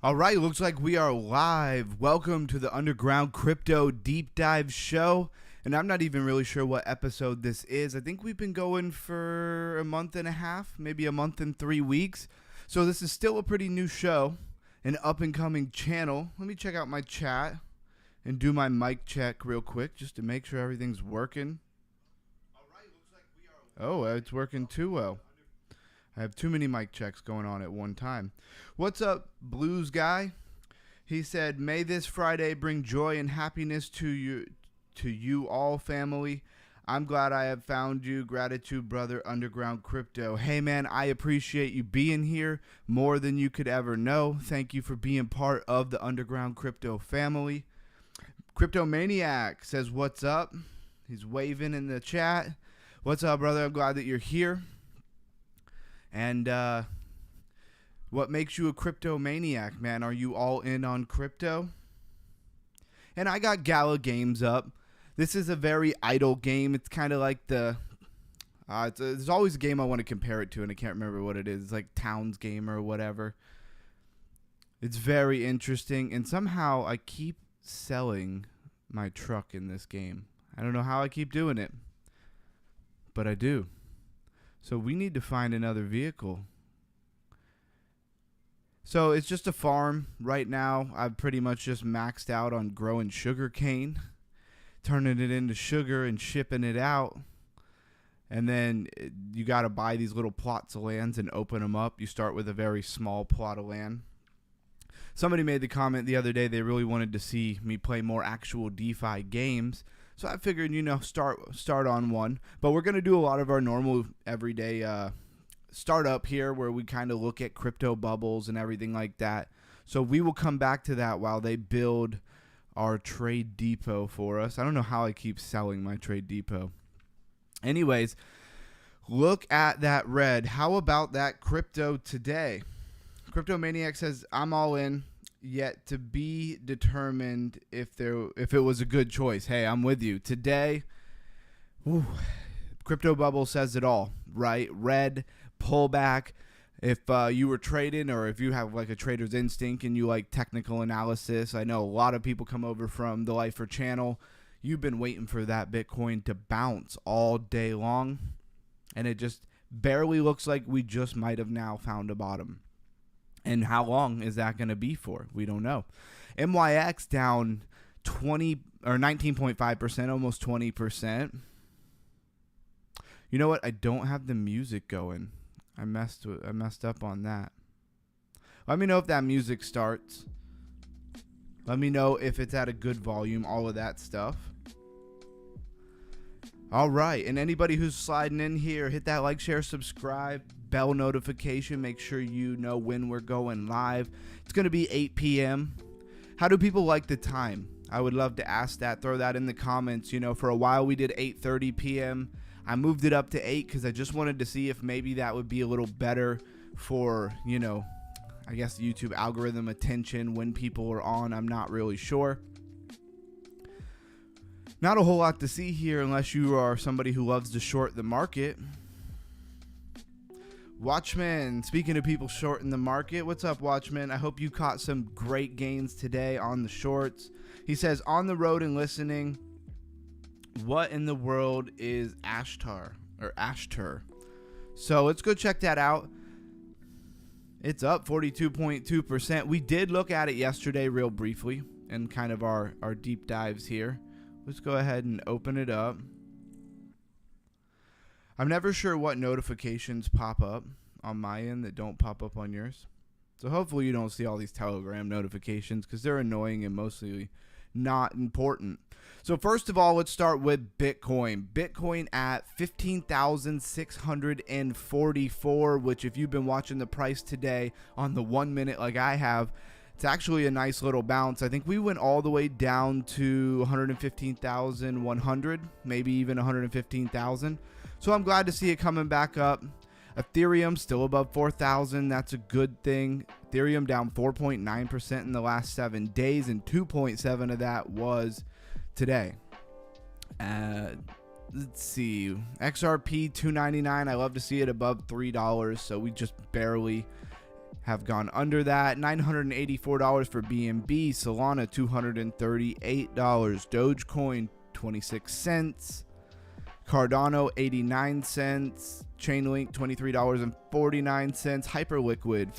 All right, looks like we are live. Welcome to the Underground Crypto Deep Dive show. And I'm not even really sure what episode this is. I think we've been going for a month and a half, maybe a month and 3 weeks. So this is still a pretty new show, an up and coming channel. Let me check out my chat and do my mic check real quick just to make sure everything's working. Oh, it's working too well. I have too many mic checks going on at one time. What's up, Blues Guy? He said, "May this Friday bring joy and happiness to you all, family. I'm glad I have found you. Gratitude, brother, Underground Crypto." Hey, man, I appreciate you being here more than you could ever know. Thank you for being part of the Underground Crypto family. Crypto Maniac says, "What's up?" He's waving in the chat. What's up, brother? I'm glad that you're here. And what makes you a crypto maniac, man? Are you all in on crypto? And I got Gala Games up. This is a very idle game. It's kind of like there's always a game I want to compare it to, and I can't remember what it is. It's like Towns Game or whatever. It's very interesting, and somehow I keep selling my truck in this game. I don't know how I keep doing it, but I do. So we need to find another vehicle. So it's just a farm right now. I've pretty much just maxed out on growing sugar cane, turning it into sugar and shipping it out. And then you got to buy these little plots of lands and open them up. You start with a very small plot of land. Somebody made the comment the other day they really wanted to see me play more actual DeFi games. So I figured, start on one. But we're going to do a lot of our normal everyday startup here where we kind of look at crypto bubbles and everything like that. So we will come back to that while they build our trade depot for us. I don't know how I keep selling my trade depot. Anyways, look at that red. How about that crypto today? Crypto Maniac says, "I'm all in. Yet to be determined if it was a good choice." Hey, I'm with you. Today, Crypto Bubble says it all, right? Red, pullback. If you were trading, or if you have like a trader's instinct and you like technical analysis, I know a lot of people come over from the Lifer channel. You've been waiting for that Bitcoin to bounce all day long, and it just barely looks like we just might have now found a bottom. And how long is that going to be for? We don't know. MYX down 19.5%, almost 20%. You know what? I don't have the music going. I messed up on that. Let me know if that music starts. Let me know if it's at a good volume, all of that stuff. All right, and anybody who's sliding in here, hit that like, share, subscribe, bell notification. Make sure you know when we're going live. It's going to be 8 p.m. How do people like the time? I would love to ask that. Throw that in the comments. For a while we did 8:30 p.m. I moved it up to 8 because I just wanted to see if maybe that would be a little better for, I guess the YouTube algorithm attention when people are on. I'm not really sure. Not a whole lot to see here unless you are somebody who loves to short the market. Watchman, speaking of people shorting the market, what's up, Watchman? I hope you caught some great gains today on the shorts. He says, "On the road and listening, what in the world is Ashtar?" So let's go check that out. It's up 42.2%. We did look at it yesterday real briefly in kind of our deep dives here. Let's go ahead and open it up. I'm never sure what notifications pop up on my end that don't pop up on yours. So hopefully you don't see all these Telegram notifications because they're annoying and mostly not important. So first of all, let's start with Bitcoin. Bitcoin at 15,644, which if you've been watching the price today on the 1 minute like I have, it's actually a nice little bounce. I think we went all the way down to 115,100, maybe even 115,000. So I'm glad to see it coming back up. Ethereum still above 4,000. That's a good thing. Ethereum down 4.9% in the last 7 days, and 2.7 of that was today. Let's see. XRP $2.99. I love to see it above $3. So we just barely have gone under that. $984 for BNB. Solana, $238. Dogecoin, 26 cents. Cardano, 89 cents. Chainlink, $23.49. Hyperliquid,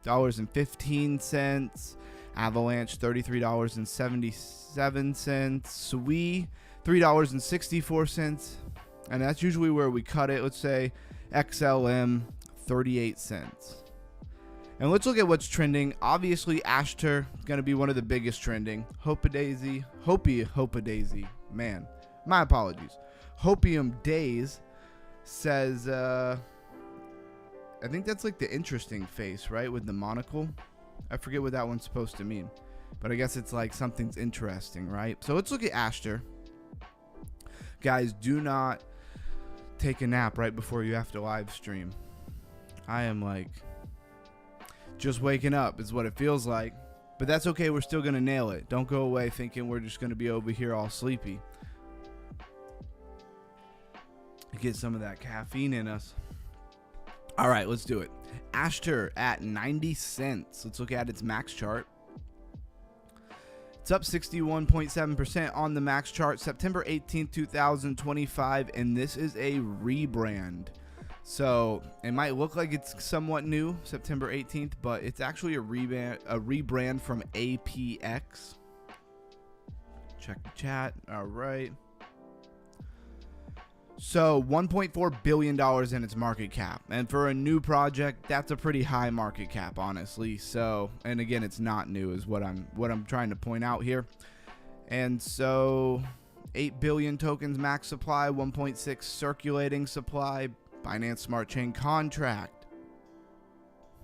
$56.15. Avalanche, $33.77. Sui, $3.64. And that's usually where we cut it. Let's say XLM, 38 cents. And let's look at what's trending. Obviously, Ashter is going to be one of the biggest trending. Hopium, man, my apologies. Hopium Days says, I think that's like the interesting face, right? With the monocle. I forget what that one's supposed to mean. But I guess it's like something's interesting, right? So let's look at Ashter. Guys, do not take a nap right before you have to live stream. I am like just waking up is what it feels like. But that's okay. We're still going to nail it. Don't go away thinking we're just going to be over here all sleepy. Get some of that caffeine in us. All right, let's do it. Ashter at 90 cents. Let's look at its max chart. It's up 61.7% on the max chart, September 18th, 2025, and this is a rebrand. So it might look like it's somewhat new, September 18th, but it's actually a rebrand from APX. Check the chat. All right. So $1.4 billion in its market cap. And for a new project, that's a pretty high market cap, honestly. So, and again, it's not new is what I'm trying to point out here. And so 8 billion tokens max supply, 1.6 circulating supply, Binance Smart Chain contract.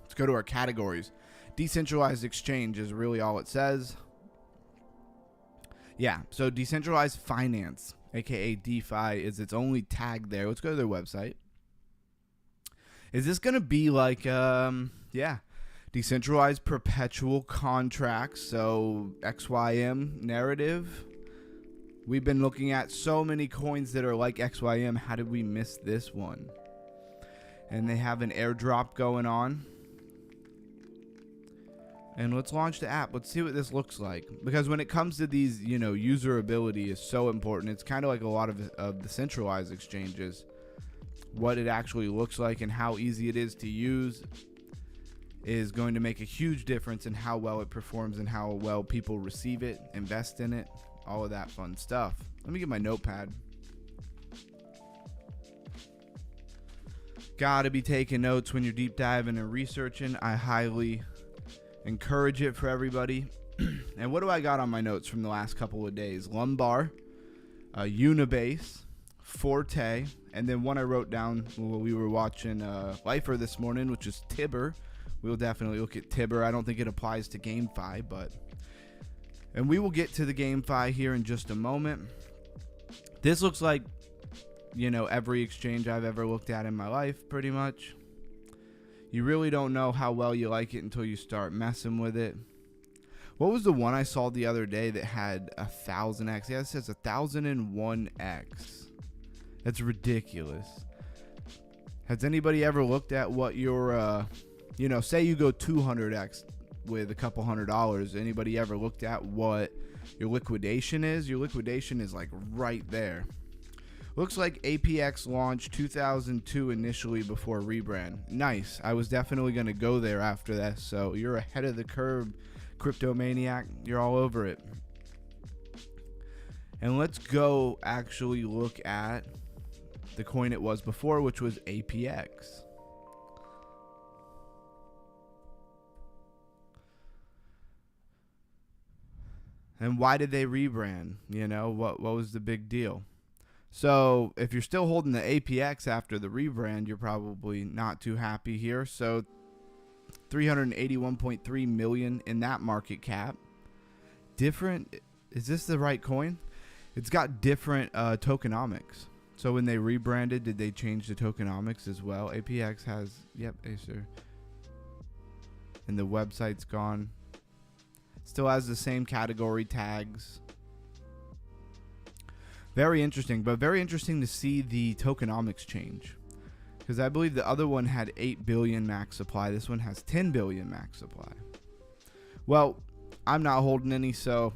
Let's go to our categories. Decentralized exchange is really all it says. Yeah, so decentralized finance, aka DeFi, is its only tag there. Let's go to their website. Is this going to be like, decentralized perpetual contracts, so XYM narrative? We've been looking at so many coins that are like XYM. How did we miss this one? And they have an airdrop going on. And let's launch the app. Let's see what this looks like. Because when it comes to these, usability is so important. It's kind of like a lot of the centralized exchanges. What it actually looks like and how easy it is to use is going to make a huge difference in how well it performs and how well people receive it, invest in it, all of that fun stuff. Let me get my notepad. Gotta be taking notes when you're deep diving and researching. I highly encourage it for everybody. And what do I got on my notes from the last couple of days? Lumbar, Unibase, Forte, and then one I wrote down while we were watching Lifer this morning, which is Tibber. We'll definitely look at Tibber. I don't think it applies to GameFi, and we will get to the GameFi here in just a moment. This looks like, every exchange I've ever looked at in my life, pretty much. You really don't know how well you like it until you start messing with it. What was the one I saw the other day that had 1,000x? Yeah, it says 1,001x. That's ridiculous. Has anybody ever looked at what your, say you go 200x with a couple $100. Anybody ever looked at what your liquidation is? Your liquidation is like right there. Looks like APX launched 2002 initially before rebrand. Nice. I was definitely going to go there after that. So you're ahead of the curve, crypto maniac. You're all over it. And let's go actually look at the coin it was before, which was APX. And why did they rebrand? What was the big deal? So if you're still holding the APX after the rebrand, you're probably not too happy here. So 381.3 million in that market cap. Different. Is this the right coin? It's got different tokenomics. So when they rebranded, did they change the tokenomics as well? APX has, yep, Acer. And the website's gone. Still has the same category tags. Very interesting, but very interesting to see the tokenomics change. Because I believe the other one had 8 billion max supply. This one has 10 billion max supply. Well, I'm not holding any, so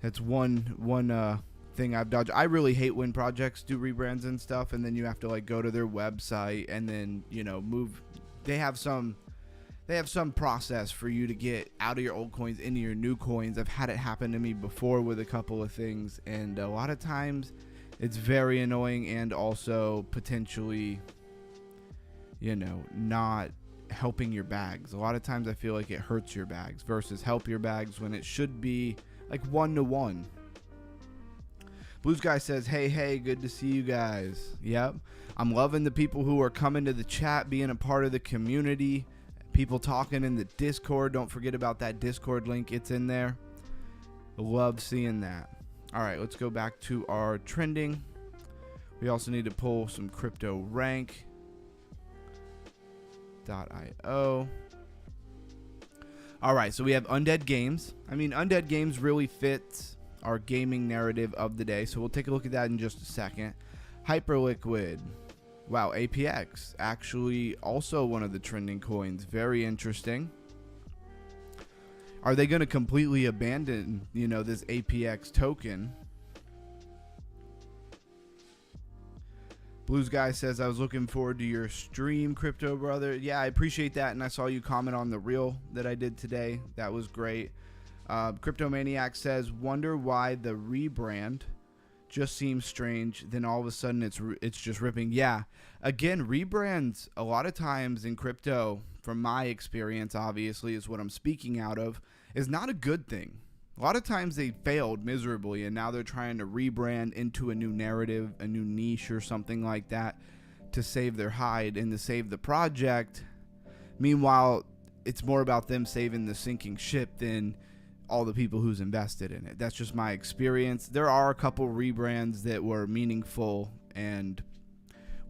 that's one thing I've dodged. I really hate when projects do rebrands and stuff, and then you have to like go to their website and then, you know, move. They have some process for you to get out of your old coins into your new coins. I've had it happen to me before with a couple of things, and a lot of times it's very annoying and also potentially, you know, not helping your bags. A lot of times I feel like it hurts your bags versus help your bags when it should be like 1-to-1. Blues Guy says, hey, good to see you guys. Yep. I'm loving the people who are coming to the chat, being a part of the community. People talking in the Discord. Don't forget about that Discord link. It's in there. Love seeing that. All right, let's go back to our trending. We also need to pull some crypto rank.io. All right, so we have Undead Games. I mean, Undead Games really fits our gaming narrative of the day, so we'll take a look at that in just a second. Hyperliquid. Wow, APX. Actually, also one of the trending coins. Very interesting. Are they going to completely abandon, you know, this APX token? Blues Guy says, I was looking forward to your stream, Crypto Brother. Yeah, I appreciate that, and I saw you comment on the reel that I did today. That was great. Crypto Maniac says, wonder why the rebrand just seems strange. Then all of a sudden it's just ripping. Yeah, again, rebrands a lot of times in crypto, from my experience, obviously, is what I'm speaking out of, is not a good thing. A lot of times they failed miserably, and now they're trying to rebrand into a new narrative, a new niche or something like that to save their hide and to save the project. Meanwhile, it's more about them saving the sinking ship than all the people who's invested in it. That's just my experience. There are a couple rebrands that were meaningful and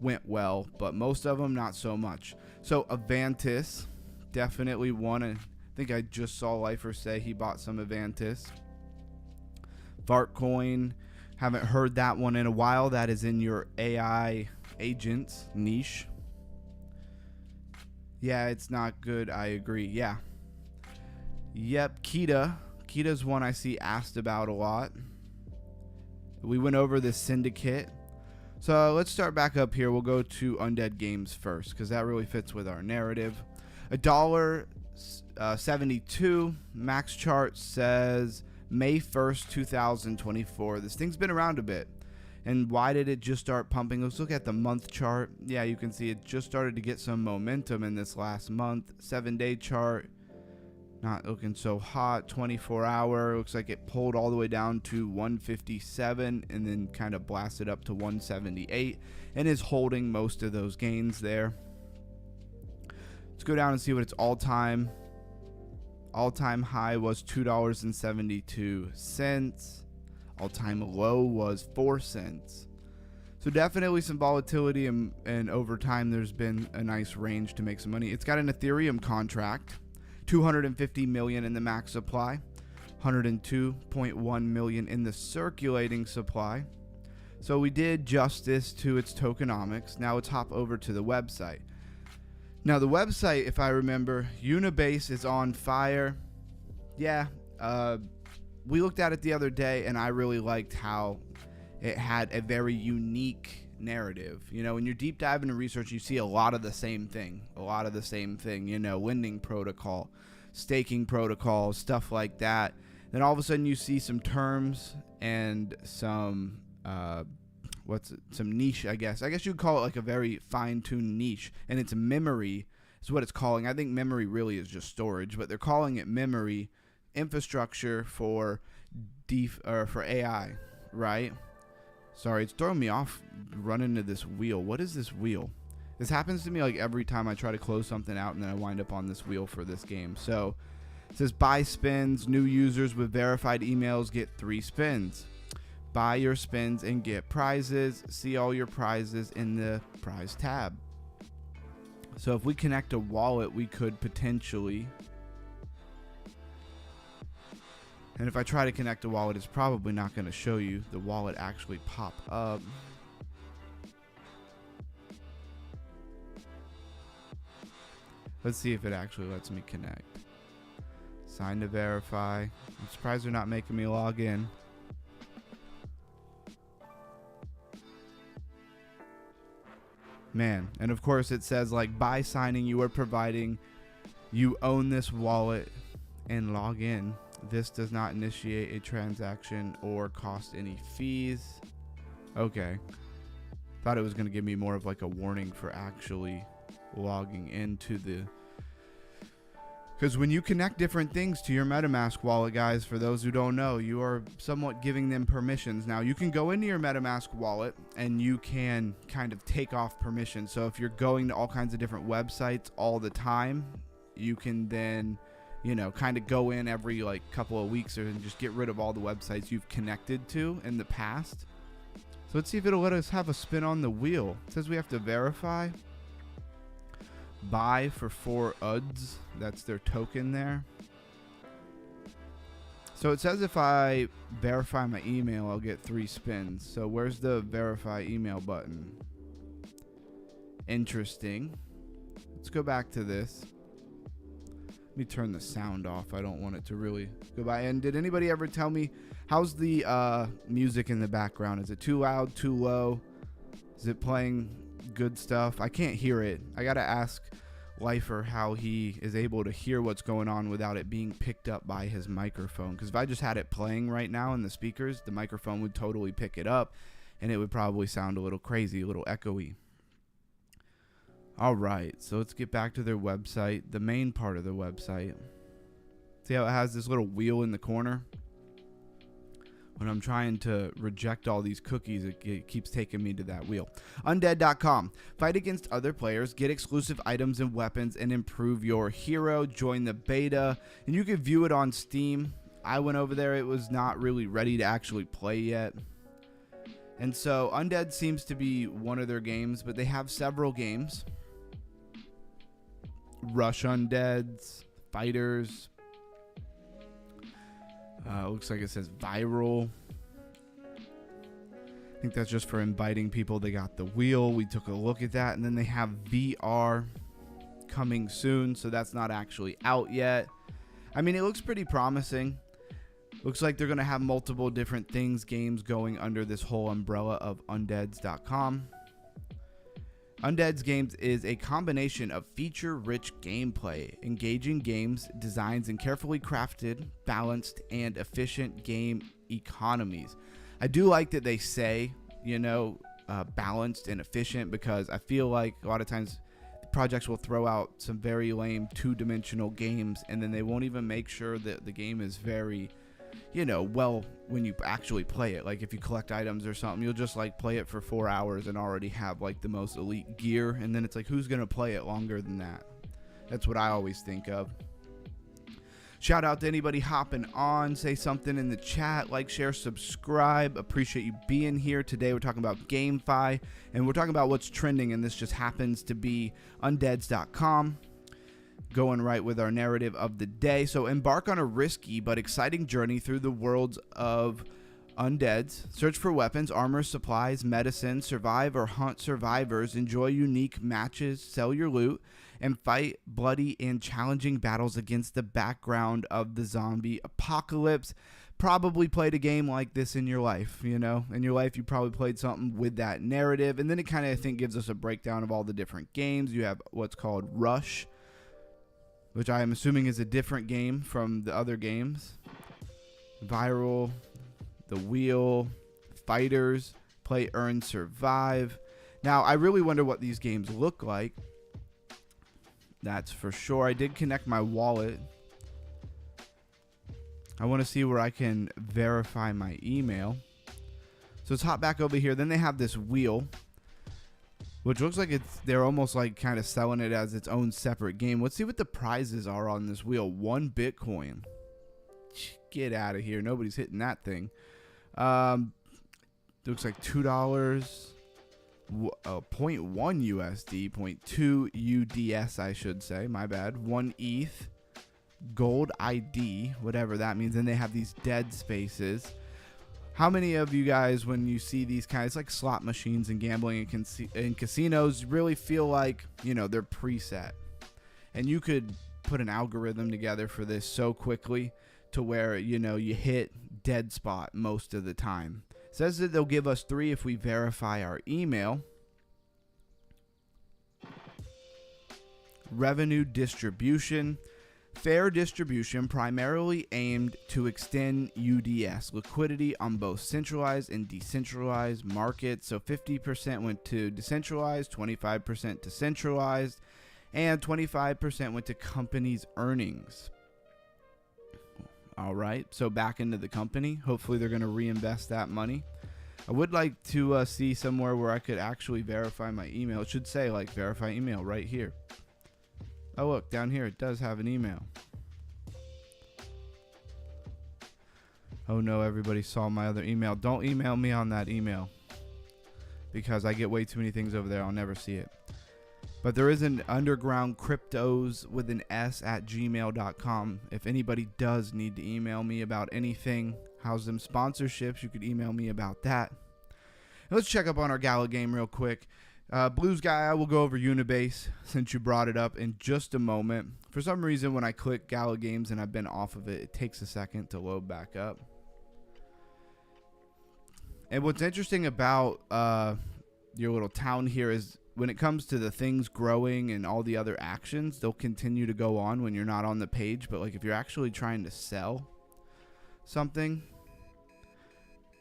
went well, but most of them not so much. So Avantis, definitely one. I think I just saw Lifer say he bought some Avantis. Vartcoin, haven't heard that one in a while. That is in your AI agents niche. Yeah, it's not good. I agree. Yeah. Yep, Kita. Kita's one I see asked about a lot. We went over the syndicate. So let's start back up here. We'll go to Undead Games first because that really fits with our narrative. $1.72. Max chart says May 1st, 2024. This thing's been around a bit. And why did it just start pumping? Let's look at the month chart. Yeah, you can see it just started to get some momentum in this last month. 7-day chart. Not looking so hot. 24-hour. Looks like it pulled all the way down to 157 and then kind of blasted up to 178 and is holding most of those gains there. Let's go down and see what its all-time high was. $2.72. All-time low was 4 cents. So definitely some volatility, and over time there's been a nice range to make some money. It's got an Ethereum contract. 250 million in the max supply, 102.1 million in the circulating supply. So we did justice to its tokenomics. Now let's hop over to the website. Now the website, if I remember, Unibase is on fire. Yeah, we looked at it the other day, and I really liked how it had a very unique narrative. You know, when you're deep diving into research, you see a lot of the same thing. You know, lending protocol, staking protocol, stuff like that. Then all of a sudden you see some terms and some some niche, I guess you'd call it like a very fine-tuned niche, and it's memory is what it's calling. I think memory really is just storage, but they're calling it memory infrastructure for AI, right? Sorry, it's throwing me off running into this wheel. What is this wheel? This happens to me like every time I try to close something out and then I wind up on this wheel for this game. So it says buy spins. New users with verified emails get 3 spins. Buy your spins and get prizes. See all your prizes in the prize tab. So if we connect a wallet, we could potentially... And if I try to connect a wallet, it's probably not going to show you the wallet actually pop up. Let's see if it actually lets me connect. Sign to verify. I'm surprised they're not making me log in. Man, and of course it says like by signing you own this wallet and log in. This does not initiate a transaction or cost any fees. Okay. Thought it was going to give me more of like a warning for actually logging into the... Because when you connect different things to your MetaMask wallet, guys, for those who don't know, you are somewhat giving them permissions. Now, you can go into your MetaMask wallet and you can kind of take off permissions. So if you're going to all kinds of different websites all the time, you can then, you know, kind of go in every like couple of weeks and just get rid of all the websites you've connected to in the past. So let's see if it'll let us have a spin on the wheel. It says we have to verify. Buy for 4 UDs. That's their token there. So it says if I verify my email, I'll get 3 spins. So where's the verify email button? Interesting. Let's go back to this. Let me turn the sound off. I don't want it to really go by. And did anybody ever tell me, how's the music in the background? Is it too loud, too low? Is it playing good stuff? I can't hear it. I gotta ask Lifer how he is able to hear what's going on without it being picked up by his microphone, because if I just had it playing right now in the speakers, the microphone would totally pick it up and it would probably sound a little crazy, a little echoey. All right, so let's get back to their website, the main part of their website. See how it has this little wheel in the corner? When I'm trying to reject all these cookies, it keeps taking me to that wheel. Undead.com. Fight against other players, get exclusive items and weapons, and improve your hero. Join the beta, and you can view it on Steam. I went over there. It was not really ready to actually play yet. And so Undead seems to be one of their games, but they have several games. Rush Undeads, Fighters. Looks like it says viral. I think that's just for inviting people. They got the wheel. We took a look at that. And then they have VR coming soon. So that's not actually out yet. I mean, it looks pretty promising. Looks like they're going to have multiple different games going under this whole umbrella of Undeads.com. Undead's Games is a combination of feature-rich gameplay, engaging games, designs, and carefully crafted, balanced, and efficient game economies. I do like that they say, you know, balanced and efficient, because I feel like a lot of times projects will throw out some very lame two-dimensional games, and then they won't even make sure that the game is very, you know, well, when you actually play it. Like if you collect items or something, you'll just like play it for 4 hours and already have like the most elite gear, and then it's like, who's gonna play it longer than that? That's what I always think of. Shout out to anybody hopping on. Say something in the chat. Like, share, subscribe. Appreciate you being here. Today we're talking about GameFi, and we're talking about what's trending, and this just happens to be Undeads.com. Going right with our narrative of the day. So embark on a risky but exciting journey through the worlds of Undeads. Search for weapons, armor, supplies, medicine, survive or hunt survivors, enjoy unique matches, sell your loot, and fight bloody and challenging battles against the background of the zombie apocalypse. Probably played a game like this in your life, you know. In your life, you probably played something with that narrative. And then it kind of, I think, gives us a breakdown of all the different games. You have what's called Rush, which I am assuming is a different game from the other games. Viral, The Wheel, Fighters, Play, Earn, Survive. Now, I really wonder what these games look like. That's for sure. I did connect my wallet. I want to see where I can verify my email. So let's hop back over here. Then they have this wheel, which looks like they're almost like kind of selling it as its own separate game. Let's see what the prizes are on this wheel. 1 Bitcoin. Get out of here. Nobody's hitting that thing. Looks like $2. 0.1 USD. 0.2 UDS, I should say. My bad. 1 ETH. Gold ID. Whatever that means. And they have these dead spaces. How many of you guys, when you see these kinds like slot machines and gambling and casinos, really feel like, you know, they're preset? And you could put an algorithm together for this so quickly to where, you know, you hit dead spot most of the time. It says that they'll give us 3 if we verify our email. Revenue distribution. Fair distribution primarily aimed to extend UDS liquidity on both centralized and decentralized markets. So 50% went to decentralized, 25% to centralized, and 25% went to companies' earnings. All right, so back into the company. Hopefully they're going to reinvest that money. I would like to see somewhere where I could actually verify my email. It should say like verify email right here. Oh, look, down here it does have an email. Oh no, everybody saw my other email. Don't email me on that email, because I get way too many things over there. I'll never see it. But there is an underground cryptos with an S at gmail.com. If anybody does need to email me about anything, how's them sponsorships, you could email me about that. Let's check up on our gala game real quick. Blues guy, I will go over Unibase since you brought it up in just a moment. For some reason, when I click gala games and I've been off of it, it takes a second to load back up. And what's interesting about your little town here is when it comes to the things growing and all the other actions, they'll continue to go on when you're not on the page. But like if you're actually trying to sell something,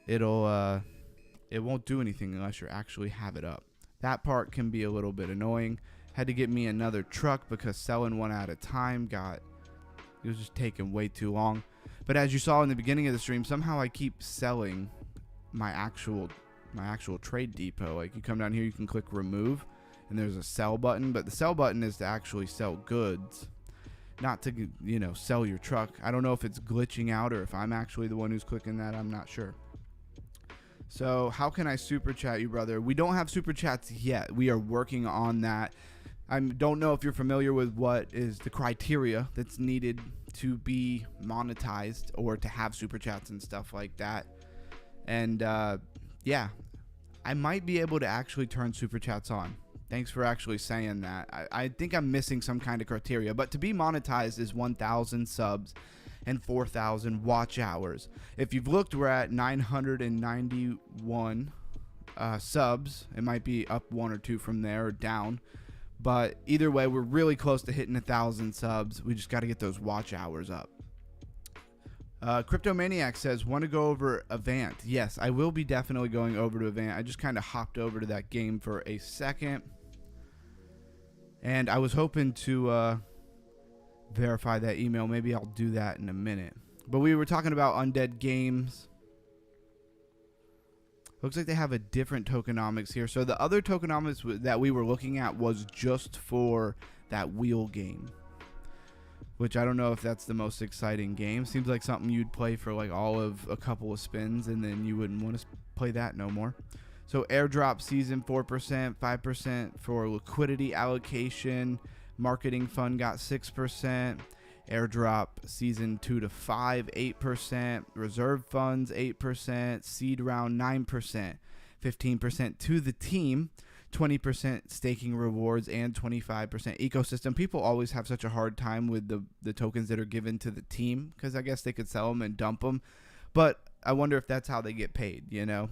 it won't do anything unless you actually have it up. That part can be a little bit annoying. Had to get me another truck because selling one at a time it was just taking way too long. But as you saw in the beginning of the stream, somehow I keep selling my actual trade depot. Like you come down here, you can click remove and there's a sell button, but the sell button is to actually sell goods, not to, you know, sell your truck. I don't know if it's glitching out or if I'm actually the one who's clicking that. I'm not sure. So how can I super chat you, brother? We don't have super chats yet. We are working on that. I don't know if you're familiar with what is the criteria that's needed to be monetized or to have super chats and stuff like that. And yeah, I might be able to actually turn super chats on. Thanks for actually saying that. I think I'm missing some kind of criteria, but to be monetized is 1,000 subs and 4,000 watch hours. If you've looked, we're at 991 subs. It might be up 1 or 2 from there or down, but either way, we're really close to hitting 1,000 subs. We just got to get those watch hours up. Cryptomaniac says, want to go over Avant? Yes, I will be definitely going over to Avant. I just kind of hopped over to that game for a second, and I was hoping to verify that email. Maybe I'll do that in a minute. But we were talking about Undead Games. Looks like they have a different tokenomics here. So the other tokenomics that we were looking at was just for that wheel game, which I don't know if that's the most exciting game. Seems like something you'd play for like all of a couple of spins and then you wouldn't want to play that no more. So airdrop season 4%, 5% for liquidity allocation. Marketing fund got 6%. Airdrop season 2 to 5, 8%. Reserve funds 8%. Seed round 9%. 15% to the team. 20% staking rewards and 25% ecosystem. People always have such a hard time with the tokens that are given to the team because I guess they could sell them and dump them. But I wonder if that's how they get paid, you know?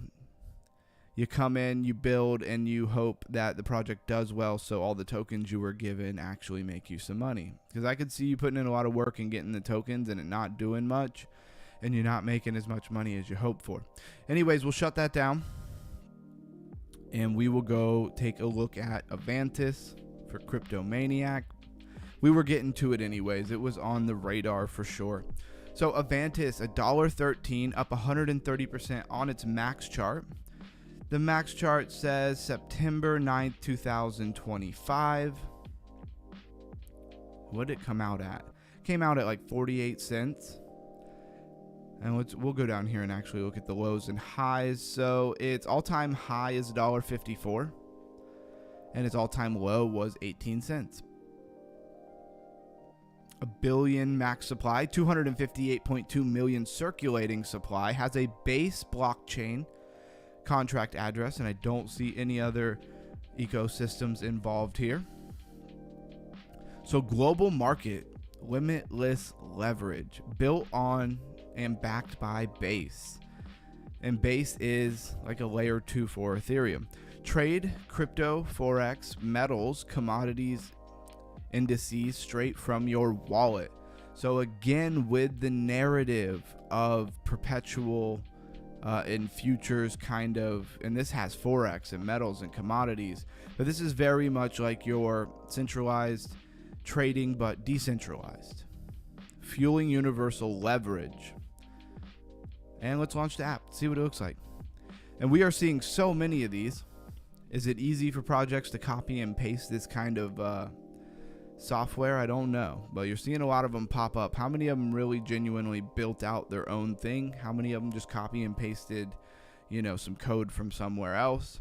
You come in, you build, and you hope that the project does well so all the tokens you were given actually make you some money. Because I could see you putting in a lot of work and getting the tokens and it not doing much, and you're not making as much money as you hope for. Anyways, we'll shut that down, and we will go take a look at Avantis for Cryptomaniac. We were getting to it anyways. It was on the radar for sure. So Avantis, $1.13, up 130% on its max chart. The max chart says September 9th, 2025. What did it come out at? It came out at like 48 cents. And we'll go down here and actually look at the lows and highs. So its all-time high is $1.54. And its all-time low was 18 cents. A billion max supply, 258.2 million circulating supply, has a base blockchain contract address, and I don't see any other ecosystems involved here. So global market, limitless leverage, built on and backed by Base. And Base is like a layer 2 for Ethereum. Trade crypto, forex, metals, commodities, indices straight from your wallet. So again, with the narrative of perpetual and futures kind of, and this has forex and metals and commodities, but this is very much like your centralized trading but decentralized, fueling universal leverage. And let's launch the app, see what it looks like. And we are seeing so many of these. Is it easy for projects to copy and paste this kind of software? I don't know, but you're seeing a lot of them pop up. How many of them really genuinely built out their own thing? How many of them just copy and pasted, some code from somewhere else?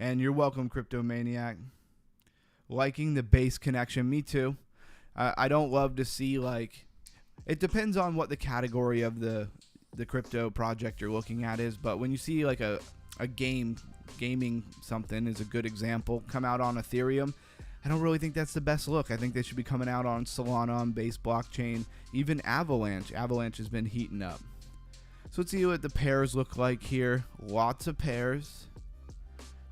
And you're welcome, Crypto Maniac. Liking the Base connection. Me too. I don't love to see, it depends on what the category of the crypto project you're looking at is, but when you see like a gaming something is a good example come out on Ethereum, I don't really think that's the best look. I think they should be coming out on Solana, on Base blockchain, even Avalanche. Avalanche has been heating up. So let's see what the pairs look like here. Lots of pairs.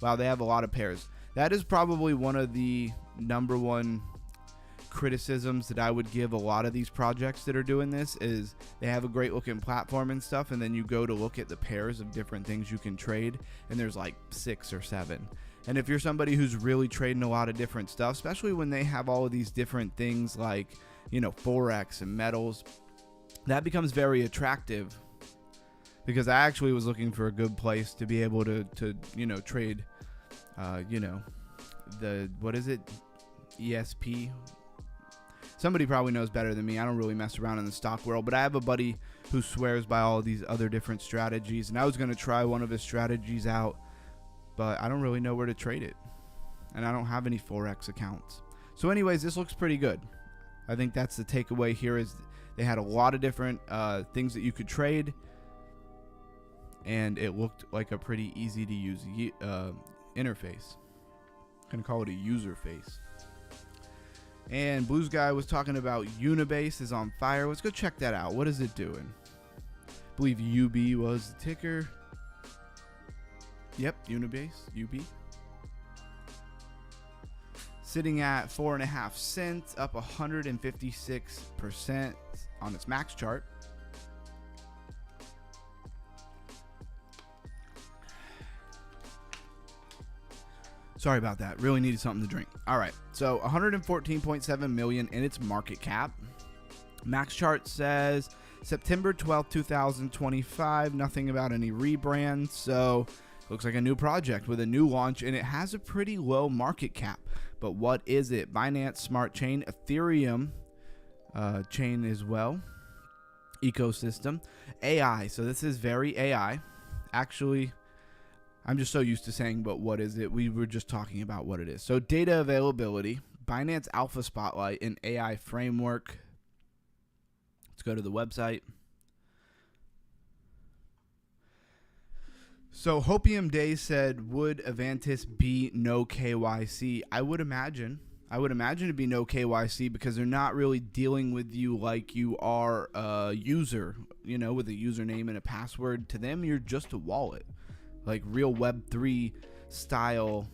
Wow, they have a lot of pairs. That is probably one of the number one criticisms that I would give a lot of these projects that are doing this is they have a great looking platform and stuff, and then you go to look at the pairs of different things you can trade, and there's like 6 or 7. And if you're somebody who's really trading a lot of different stuff, especially when they have all of these different things like, forex and metals, that becomes very attractive, because I actually was looking for a good place to be able to trade, what is it? ESP. Somebody probably knows better than me. I don't really mess around in the stock world, but I have a buddy who swears by all of these other different strategies, and I was going to try one of his strategies out, but I don't really know where to trade it, and I don't have any forex accounts. So anyways, this looks pretty good. I think that's the takeaway here is they had a lot of different things that you could trade, and it looked like a pretty easy to use interface. I'm going to call it a user face. And Blues Guy was talking about Unibase is on fire. Let's go check that out. What is it doing? I believe UB was the ticker. Yep, Unibase, UB. Sitting at 4.5 cents, up 156% on its max chart. Sorry about that. Really needed something to drink. All right. So 114.7 million in its market cap. Max chart says September 12th, 2025. Nothing about any rebrands. So looks like a new project with a new launch, and it has a pretty low market cap. But what is it? Binance Smart Chain, Ethereum chain as well. Ecosystem. AI. So this is very AI. Actually, I'm just so used to saying, but what is it? We were just talking about what it is. So data availability, Binance Alpha Spotlight, an AI framework. Let's go to the website. So Hopium Day said, would Avantis be no KYC? I would imagine it'd be no KYC because they're not really dealing with you like you are a user, with a username and a password. To them, you're just a wallet. Like real Web3 style,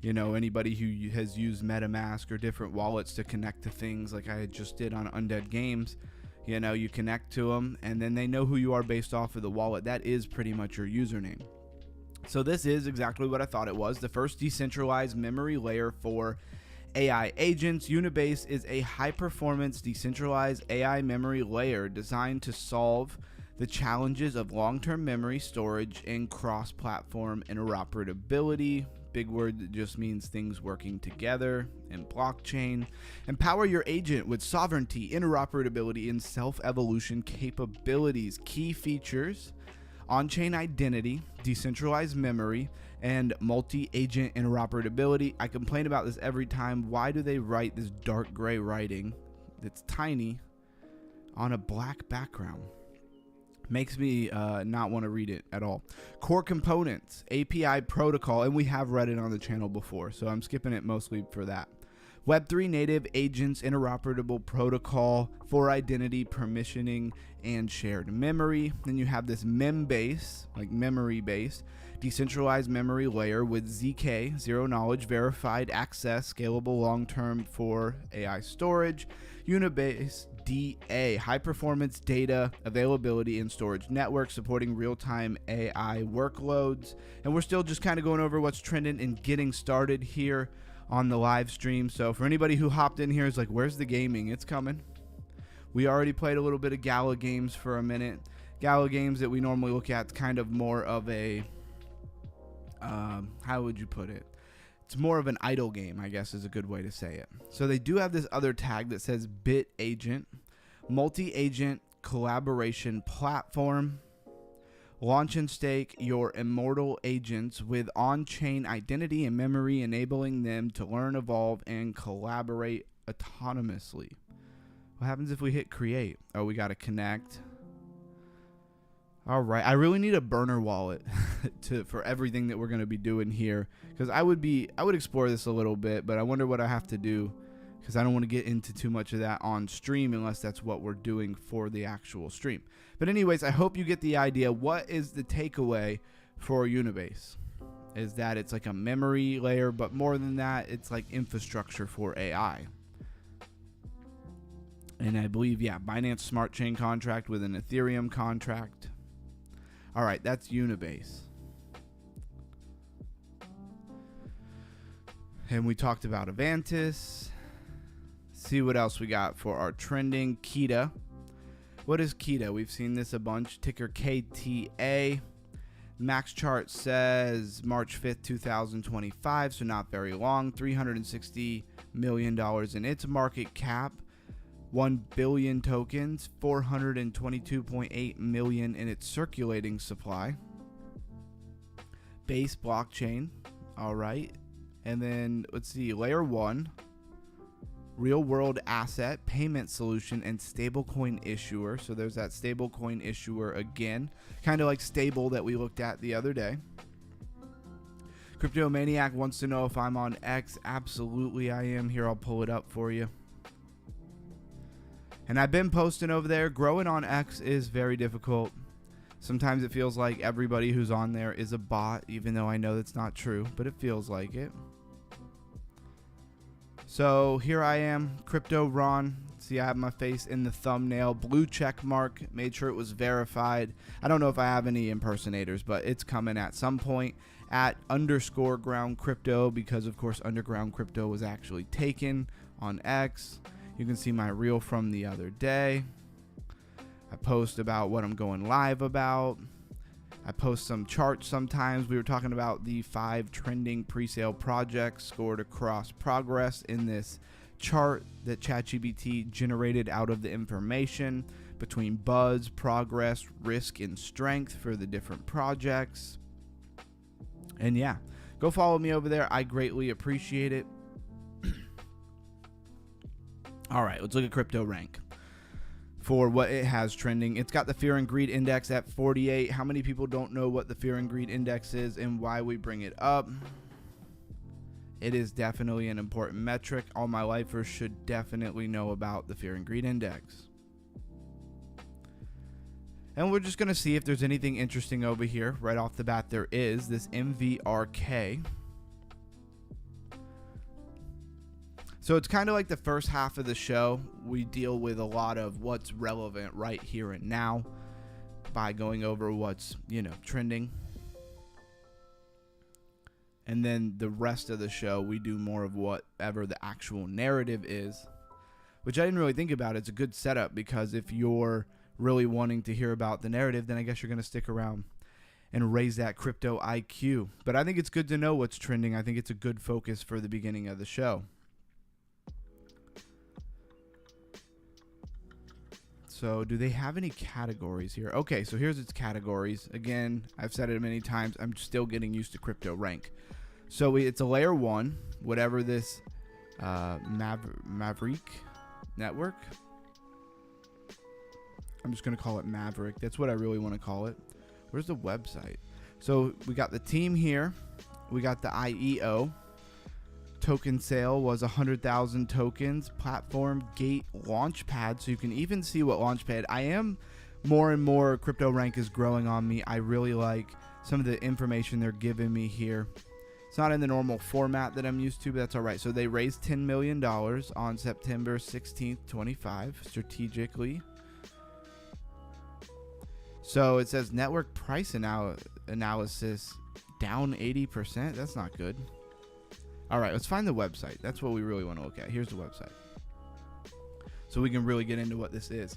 anybody who has used MetaMask or different wallets to connect to things like I just did on Undead Games, you connect to them and then they know who you are based off of the wallet. That is pretty much your username. So this is exactly what I thought it was. The first decentralized memory layer for AI agents. Unibase is a high-performance decentralized AI memory layer designed to solve the challenges of long-term memory storage and cross-platform interoperability. Big word that just means things working together. And blockchain. Empower your agent with sovereignty, interoperability, and self-evolution capabilities. Key features: on-chain identity, decentralized memory, and multi-agent interoperability. I complain about this every time. Why do they write this dark gray writing that's tiny on a black background? Makes me not want to read it at all. Core components, API protocol, and we have read it on the channel before, so I'm skipping it mostly for that. Web3 native agents interoperable protocol for identity permissioning and shared memory. Then you have this mem-based, like memory-based, decentralized memory layer with ZK, zero knowledge, verified access, scalable long-term for AI storage, Unibase DA, high performance data availability and storage network supporting real-time AI workloads. And we're still just kind of going over what's trending and getting started here on the live stream. So for anybody who hopped in here is like, where's the gaming? It's coming. We already played a little bit of Gala games for a minute. Gala games that we normally look at kind of more of a how would you put it? It's more of an idle game, I guess is a good way to say it. So they do have this other tag that says Bit Agent, multi-agent collaboration platform. Launch and stake your immortal agents with on-chain identity and memory, enabling them to learn, evolve, and collaborate autonomously. What happens if we hit create? Oh, we got to connect. All right, I really need a burner wallet for everything that we're going to be doing here, because I would explore this a little bit, but I wonder what I have to do, because I don't want to get into too much of that on stream unless that's what we're doing for the actual stream. But anyways, I hope you get the idea. What is the takeaway for Unibase? Is that it's like a memory layer, but more than that, it's like infrastructure for AI. And I believe, yeah, Binance Smart Chain contract with an Ethereum contract. All right, that's Unibase. And we talked about Avantis. See what else we got for our trending. Kita. What is Kita? We've seen this a bunch. Ticker KTA. Max chart says March 5th, 2025, so not very long. $360 million in its market cap. 1 billion tokens, 422.8 million in its circulating supply. Base blockchain, all right. And then let's see, layer 1, real world asset, payment solution, and stablecoin issuer. So there's that stablecoin issuer again, kind of like Stable that we looked at the other day. Crypto Maniac wants to know if I'm on X. Absolutely I am. Here, I'll pull it up for you. And I've been posting over there. Growing on X is very difficult. Sometimes it feels like everybody who's on there is a bot, even though I know that's not true, but it feels like it. So here I am, Crypto Ron. See, I have my face in the thumbnail. Blue check mark. Made sure it was verified. I don't know if I have any impersonators, but it's coming at some point at _ground crypto, because of course underground crypto was actually taken on X. You can see my reel from the other day. I post about what I'm going live about. I post some charts sometimes. We were talking about the 5 trending pre-sale projects scored across progress in this chart that ChatGPT generated out of the information between buzz, progress, risk, and strength for the different projects. And yeah, go follow me over there. I greatly appreciate it. All right, let's look at crypto rank for what it has trending. It's got the fear and greed index at 48. How many people don't know what the fear and greed index is and why we bring it up? It is definitely an important metric. All my lifers should definitely know about the fear and greed index. And we're just going to see if there's anything interesting over here. Right off the bat, there is this MVRK. So it's kind of like the first half of the show. We deal with a lot of what's relevant right here and now by going over what's, trending. And then the rest of the show, we do more of whatever the actual narrative is, which I didn't really think about. It's a good setup, because if you're really wanting to hear about the narrative, then I guess you're going to stick around and raise that crypto IQ. But I think it's good to know what's trending. I think it's a good focus for the beginning of the show. So do they have any categories here? Okay, so here's its categories. Again, I've said it many times. I'm still getting used to crypto rank. So it's a layer 1, whatever this Maverick network. I'm just going to call it Maverick. That's what I really want to call it. Where's the website? So we got the team here. We got the IEO. Token sale was 100,000 tokens. Platform gate launchpad. So you can even see what launchpad. I am more and more crypto rank is growing on me. I really like some of the information they're giving me here. It's not in the normal format that I'm used to, but that's all right. So they raised $10 million on September 16th, 25, strategically. So it says network price analysis down 80%. That's not good. All right, let's find the website. That's what we really want to look at. Here's the website. So we can really get into what this is.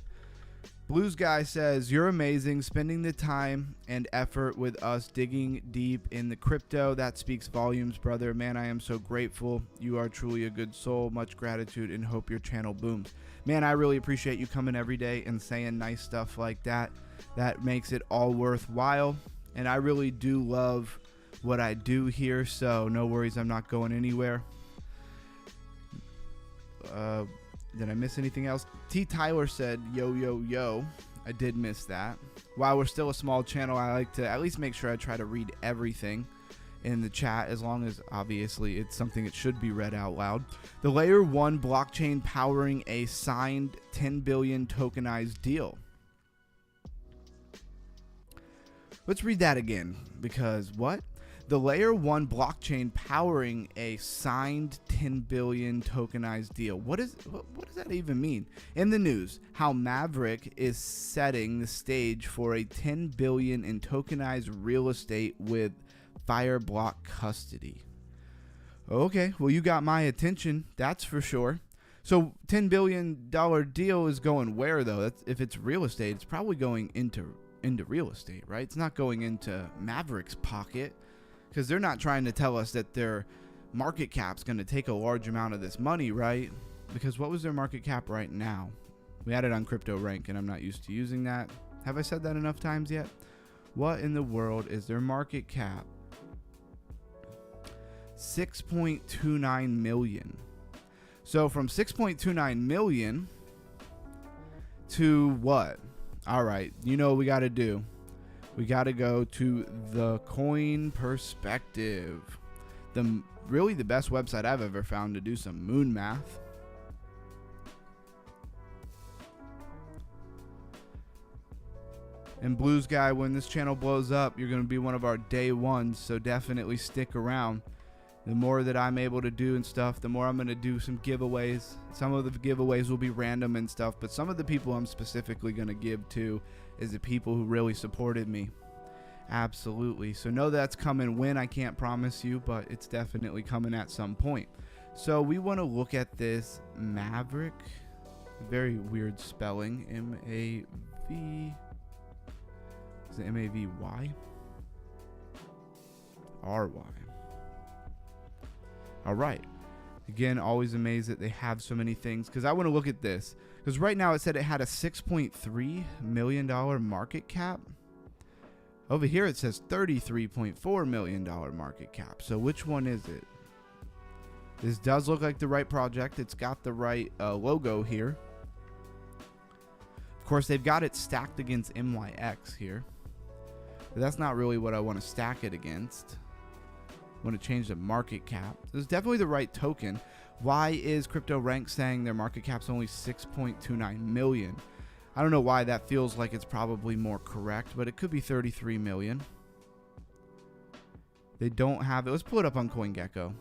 Blues Guy says, you're amazing, spending the time and effort with us, digging deep in the crypto. That speaks volumes, brother. Man, I am so grateful. You are truly a good soul. Much gratitude and hope your channel booms. Man, I really appreciate you coming every day and saying nice stuff like that. That makes it all worthwhile. And I really do love what I do here, so no worries, I'm not going anywhere. Did I miss anything else? T. Tyler said, yo, yo, yo. I did miss that. While we're still a small channel, I like to at least make sure I try to read everything in the chat, as long as obviously it's something that should be read out loud. The layer 1 blockchain powering a signed 10 billion tokenized deal. Let's read that again, because what? The layer 1 blockchain powering a signed 10 billion tokenized deal. What does that even mean? In the news, how Maverick is setting the stage for a 10 billion in tokenized real estate with Fireblock custody. Okay, well, you got my attention, that's for sure. So $10 billion deal is going where, though? That's, if it's real estate, it's probably going into real estate, right? It's not going into Maverick's pocket, because they're not trying to tell us that their market cap's going to take a large amount of this money, right? Because what was their market cap right now? We had it on Crypto Rank, and I'm not used to using that. Have I said that enough times yet? What in the world is their market cap? 6.29 million. So from 6.29 million to what? All right, you know what we got to do. We got to go to the coin perspective. Really the best website I've ever found to do some moon math. And Blues Guy, when this channel blows up, you're going to be one of our day ones, so definitely stick around. The more that I'm able to do and stuff, the more I'm going to do some giveaways. Some of the giveaways will be random and stuff, but some of the people I'm specifically going to give to is the people who really supported me. Absolutely. So know that's coming when, I can't promise you, but it's definitely coming at some point. So we want to look at this Maverick. Very weird spelling. M-A-V. Is it M-A-V-Y? R-Y. All right. Again, always amazed that they have so many things, because I want to look at this. Because right now it said it had a $6.3 million market cap. Over here it says $33.4 million market cap. So which one is it? This does look like the right project. It's got the right logo here. Of course, they've got it stacked against MYX here. But that's not really what I want to stack it against. I want to change the market cap. This is definitely the right token. Why is Crypto Rank saying their market cap's only 6.29 million? I don't know why that feels like it's probably more correct, but it could be 33 million. They don't have it. Let's pull it up on CoinGecko.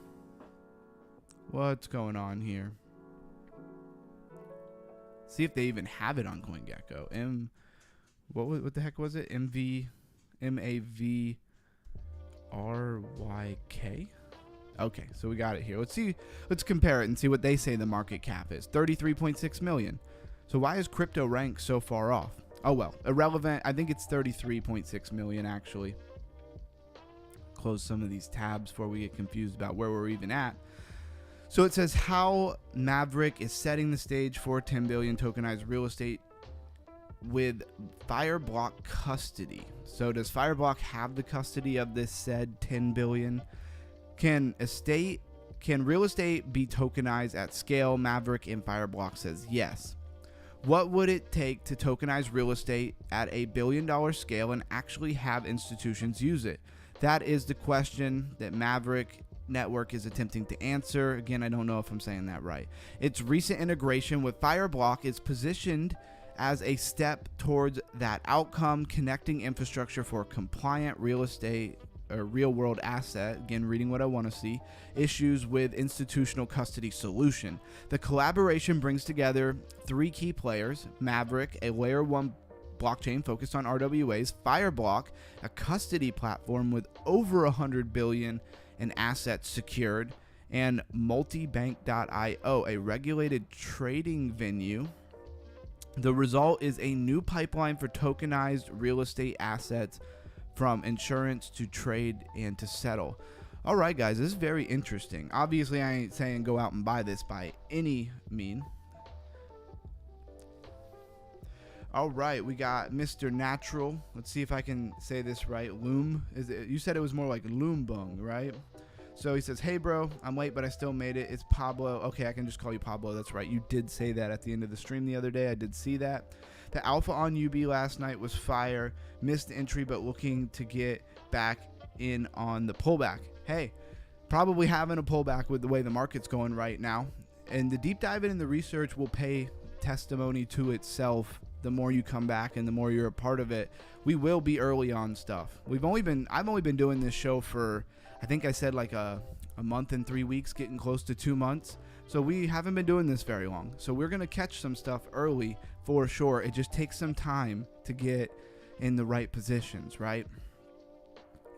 What's going on here? See if they even have it on CoinGecko. What the heck was it? MAVRYK. Okay, so we got it here. Let's compare it and see what they say the market cap is. 33.6 million. So why is Crypto Rank so far off? Oh well, irrelevant. I think it's 33.6 million actually. Close some of these tabs before we get confused about where we're even at. So it says how Maverick is setting the stage for 10 billion tokenized real estate with Fireblock custody. So does Fireblock have the custody of this said 10 billion? Can real estate be tokenized at scale? Maverick in Fireblock says yes. What would it take to tokenize real estate at a billion-dollar scale and actually have institutions use it? That is the question that Maverick Network is attempting to answer. Again, I don't know if I'm saying that right. Its recent integration with Fireblock is positioned as a step towards that outcome, connecting infrastructure for compliant real estate or real world asset, again reading what I want to see, issues with institutional custody solution. The collaboration brings together three key players: Maverick, a layer 1 blockchain focused on RWAs; Fireblock, a custody platform with over 100 billion in assets secured; and multibank.io, a regulated trading venue. The result is a new pipeline for tokenized real estate assets, from insurance to trade and to settle. All right, guys, this is very interesting. Obviously, I ain't saying go out and buy this by any mean. All right, we got Mr. Natural. Let's see if I can say this right. Loom. Is it? You said it was more like Loombung, right? So he says, "Hey, bro, I'm late, but I still made it. It's Pablo." Okay, I can just call you Pablo. That's right. You did say that at the end of the stream the other day. I did see that. The alpha on UB last night was fire. Missed the entry, but looking to get back in on the pullback. Hey, probably having a pullback with the way the market's going right now. And the deep dive in the research will pay testimony to itself. The more you come back and the more you're a part of it, we will be early on stuff. I've only been doing this show for, I think I said like a month and 3 weeks, getting close to 2 months. So we haven't been doing this very long. So we're going to catch some stuff early for sure. It just takes some time to get in the right positions, right?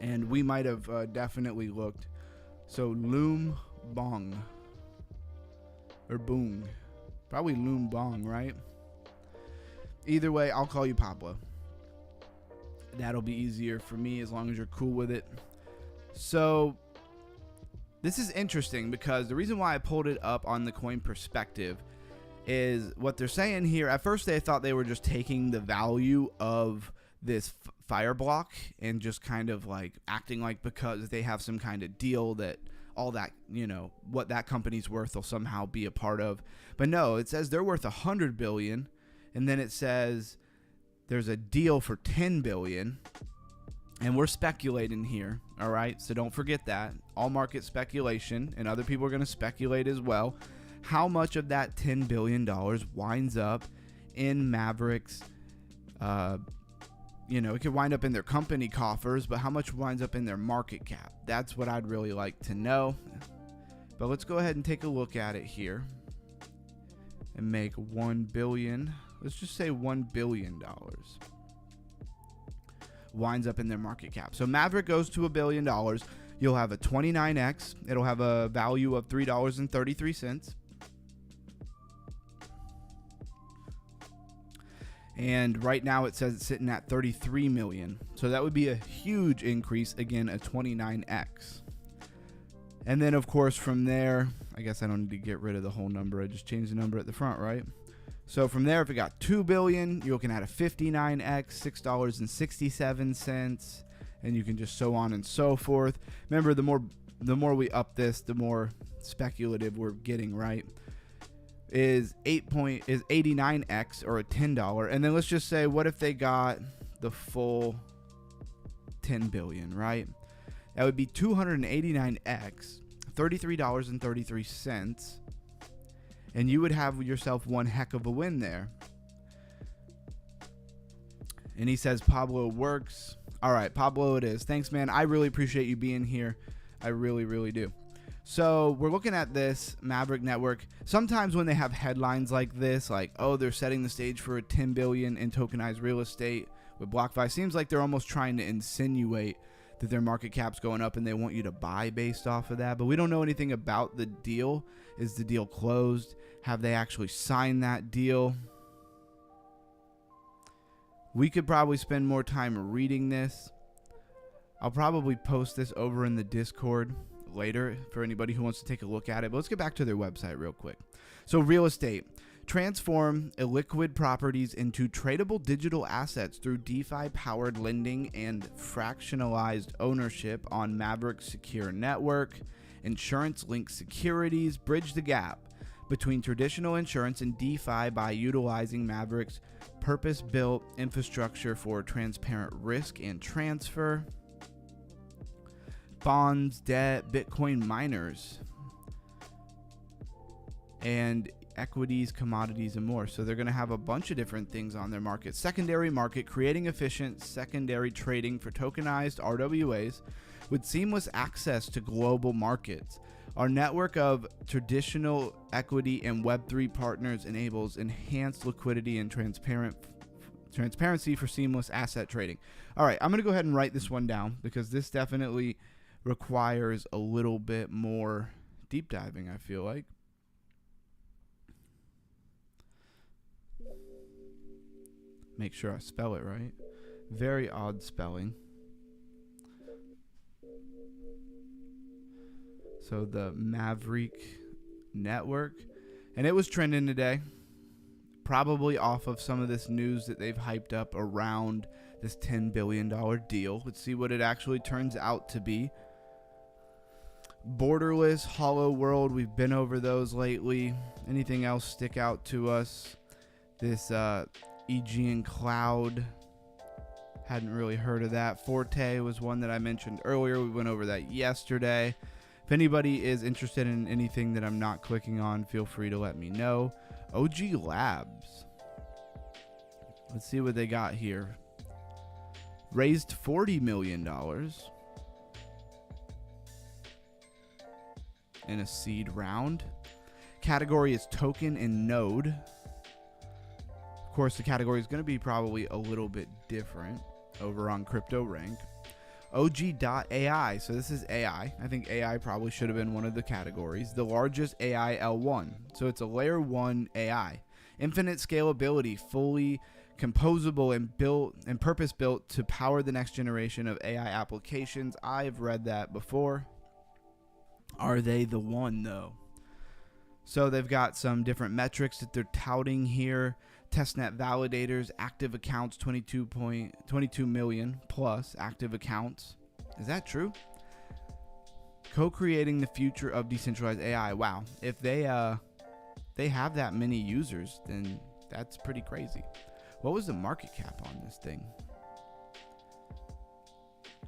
And we might have definitely looked. So Loom Bong or Boong, probably Loom Bong, right? Either way, I'll call you Pablo. That'll be easier for me as long as you're cool with it. So this is interesting because the reason why I pulled it up on the Coin Perspective is what they're saying here. At first, they thought they were just taking the value of this Fireblock and just kind of like acting like because they have some kind of deal that all that, you know, what that company's worth will somehow be a part of. But no, it says they're worth 100 billion. And then it says there's a deal for 10 billion. And we're speculating here, all right? So don't forget that. All market speculation, and other people are going to speculate as well. How much of that $10 billion winds up in Maverick's, it could wind up in their company coffers, but how much winds up in their market cap? That's what I'd really like to know. But let's go ahead and take a look at it here and make 1 billion. Let's just say $1 billion winds up in their market cap. So Maverick goes to $1 billion. You'll have a 29x. It'll have a value of $3.33. And right now it says it's sitting at 33 million. So that would be a huge increase. Again, a 29x. And then of course from there, I guess I don't need to get rid of the whole number. I just changed the number at the front, right? So from there, if it got 2 billion, you're looking at a 59x, $6.67, and you can just so on and so forth. Remember, the more we up this, the more speculative we're getting, right? Is 89x or a $10, and then let's just say, what if they got the full 10 billion, right? That would be 289x, $33.33. And you would have yourself one heck of a win there. And he says, Pablo works. All right, Pablo it is. Thanks, man. I really appreciate you being here. I really, really do. So we're looking at this Maverick Network. Sometimes when they have headlines like this, like, oh, they're setting the stage for a 10 billion in tokenized real estate with BlockFi, seems like they're almost trying to insinuate that their market cap's going up and they want you to buy based off of that. But we don't know anything about the deal. Is the deal closed? Have they actually signed that deal? We could probably spend more time reading this. I'll probably post this over in the Discord later for anybody who wants to take a look at it. But let's get back to their website real quick. So real estate. Transform illiquid properties into tradable digital assets through DeFi-powered lending and fractionalized ownership on Maverick's secure network. Insurance-linked securities bridge the gap between traditional insurance and DeFi by utilizing Maverick's purpose-built infrastructure for transparent risk and transfer. Bonds, debt, Bitcoin miners, and equities, commodities, and more. So they're going to have a bunch of different things on their market. Secondary market, creating efficient secondary trading for tokenized RWAs with seamless access to global markets. Our network of traditional equity and Web3 partners enables enhanced liquidity and transparency for seamless asset trading. All right, I'm going to go ahead and write this one down because this definitely requires a little bit more deep diving, I feel like. Make sure I spell it right. Very odd spelling. So the Maverick network. And it was trending today. Probably off of some of this news that they've hyped up around this $10 billion deal. Let's see what it actually turns out to be. Borderless, Hollow World. We've been over those lately. Anything else stick out to us? This Aegean Cloud, hadn't really heard of that. Forte was one that I mentioned earlier. We went over that yesterday. If anybody is interested in anything that I'm not clicking on, feel free to let me know. OG Labs, let's see what they got here. Raised $40 million in a seed round. Category is token and node. Of course, the category is going to be probably a little bit different over on Crypto Rank. OG.ai. So this is AI. I think AI probably should have been one of the categories. The largest AI L1. So it's a layer 1 AI. Infinite scalability, fully composable and built and purpose built to power the next generation of AI applications. I've read that before. Are they the one though? So they've got some different metrics that they're touting here. Testnet validators, active accounts, 22 million plus active accounts. Is that true? Co-creating the future of decentralized AI. Wow. If they have that many users, then that's pretty crazy. What was the market cap on this thing?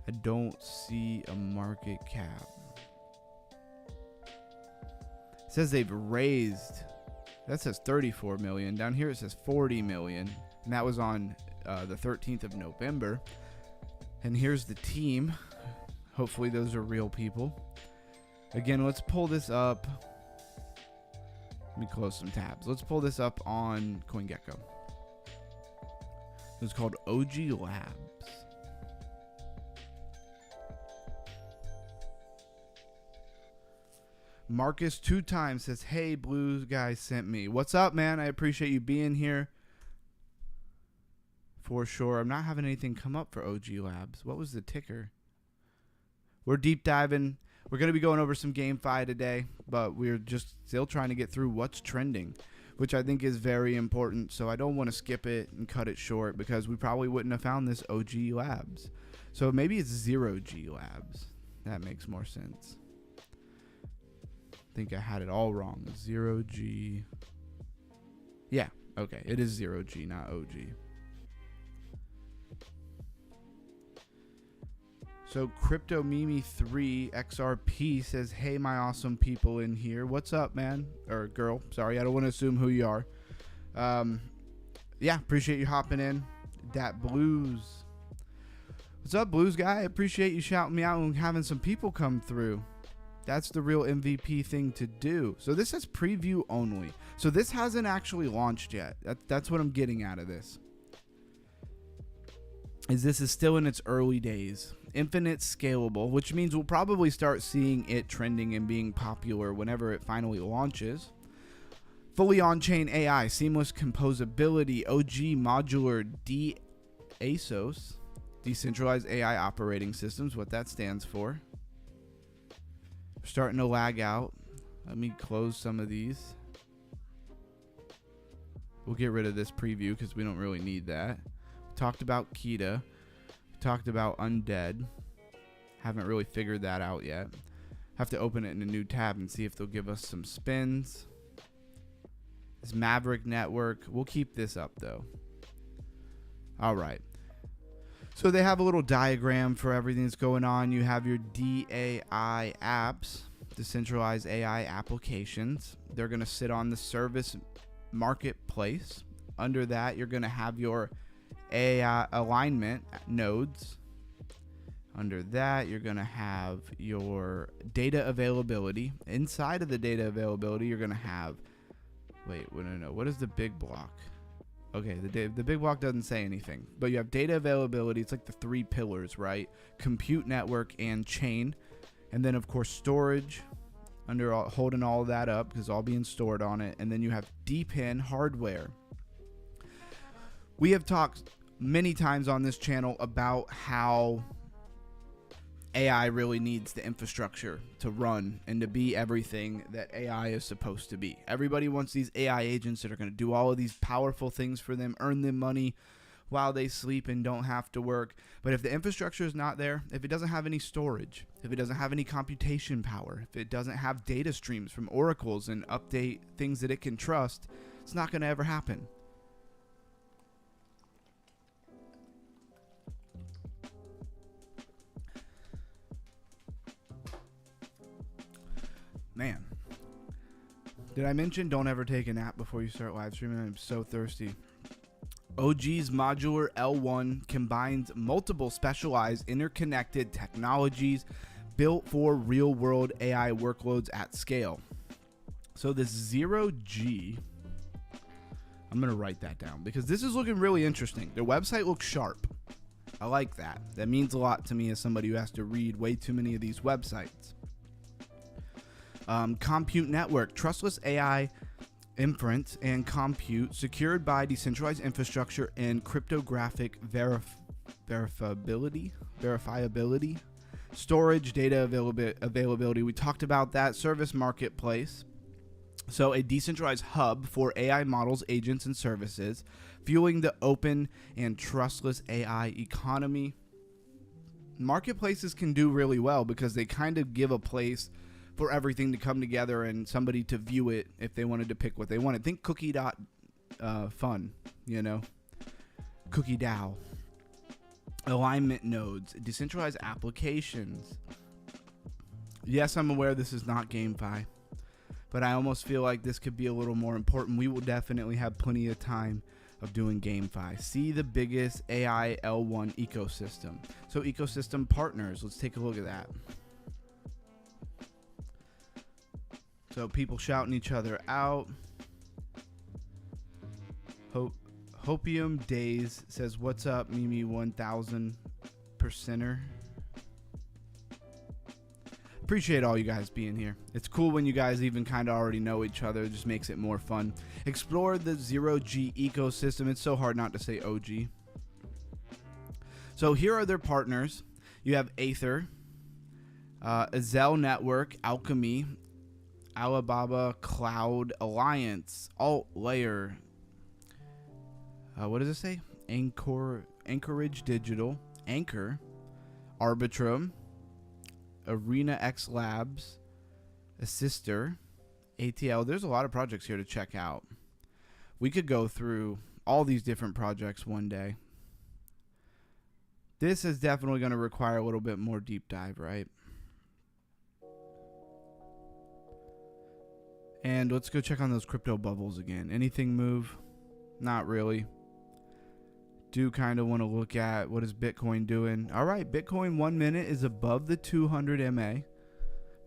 I don't see a market cap. It says they've raised, that says 34 million. Down here it says 40 million. And that was on the 13th of November. And here's the team. Hopefully those are real people. Again, let's pull this up. Let me close some tabs. Let's pull this up on CoinGecko. It's called OG Labs. Marcus 2 times says, hey, Blues guy sent me. What's up, man? I appreciate you being here. For sure. I'm not having anything come up for OG Labs. What was the ticker? We're deep diving. We're going to be going over some GameFi today, but we're just still trying to get through what's trending, which I think is very important. So I don't want to skip it and cut it short because we probably wouldn't have found this OG Labs. So maybe it's 0G Labs. That makes more sense. I think I had it all wrong. 0G. Yeah, okay. It is 0G, not OG. So Crypto Mimi 3 XRP says, hey, my awesome people in here. What's up, man? Or girl. Sorry, I don't want to assume who you are. Yeah, appreciate you hopping in. Dat Blues. What's up, Blues guy? I appreciate you shouting me out and having some people come through. That's the real MVP thing to do. So this is preview only. So this hasn't actually launched yet. That's what I'm getting out of this. This is still in its early days. Infinite scalable, which means we'll probably start seeing it trending and being popular whenever it finally launches. Fully on-chain AI, seamless composability, OG modular DASOS, decentralized AI operating systems, what that stands for. Starting to lag out. Let me close some of these. We'll get rid of this preview because we don't really need that. We talked about Kita. We talked about Undead. Haven't really figured that out yet. Have to open it in a new tab and see if they'll give us some spins. This Maverick Network. We'll keep this up though. All right. So they have a little diagram for everything that's going on. You have your DAI apps, decentralized AI applications. They're going to sit on the service marketplace. Under that, you're going to have your AI alignment nodes. Under that, you're going to have your data availability. Inside of the data availability, you're going to have, no. What is the big block? Okay, the big block doesn't say anything, but you have data availability. It's like the 3 pillars, right? Compute, network, and chain. And then, of course, storage, holding all of that up because it's all being stored on it. And then you have DePIN hardware. We have talked many times on this channel about how AI really needs the infrastructure to run and to be everything that AI is supposed to be. Everybody wants these AI agents that are going to do all of these powerful things for them, earn them money while they sleep and don't have to work. But if the infrastructure is not there, if it doesn't have any storage, if it doesn't have any computation power, if it doesn't have data streams from oracles and update things that it can trust, it's not going to ever happen. Man, did I mention don't ever take a nap before you start live streaming? I'm so thirsty. OG's modular L1 combines multiple specialized interconnected technologies built for real-world AI workloads at scale. So this 0G, I'm going to write that down because this is looking really interesting. Their website looks sharp. I like that. That means a lot to me as somebody who has to read way too many of these websites. Compute network, trustless AI inference and compute secured by decentralized infrastructure and cryptographic verifiability, storage, data availability. We talked about that. Service marketplace. So a decentralized hub for AI models, agents, and services, fueling the open and trustless AI economy. Marketplaces can do really well because they kind of give a place for everything to come together and somebody to view it if they wanted to pick what they wanted. Think cookie.fun, Cookie DAO. Alignment nodes, decentralized applications. Yes, I'm aware this is not GameFi, but I almost feel like this could be a little more important. We will definitely have plenty of time of doing GameFi. See the biggest AI L1 ecosystem. So ecosystem partners, let's take a look at that. So people shouting each other out. Hopium Days says, "What's up, Mimi 1000%er?" Appreciate all you guys being here. It's cool when you guys even kind of already know each other. It just makes it more fun. Explore the 0G ecosystem. It's so hard not to say OG. So here are their partners. You have Aether, Azel Network, Alchemy, Alibaba Cloud Alliance, Alt Layer. What does it say? Anchorage Digital, Anchor, Arbitrum, Arena X Labs, Assister, ATL. There's a lot of projects here to check out. We could go through all these different projects one day. This is definitely going to require a little bit more deep dive, right? And let's go check on those crypto bubbles again. Anything move? Not really. Do kind of want to look at what is Bitcoin doing. All right, Bitcoin 1 minute is above the 200 MA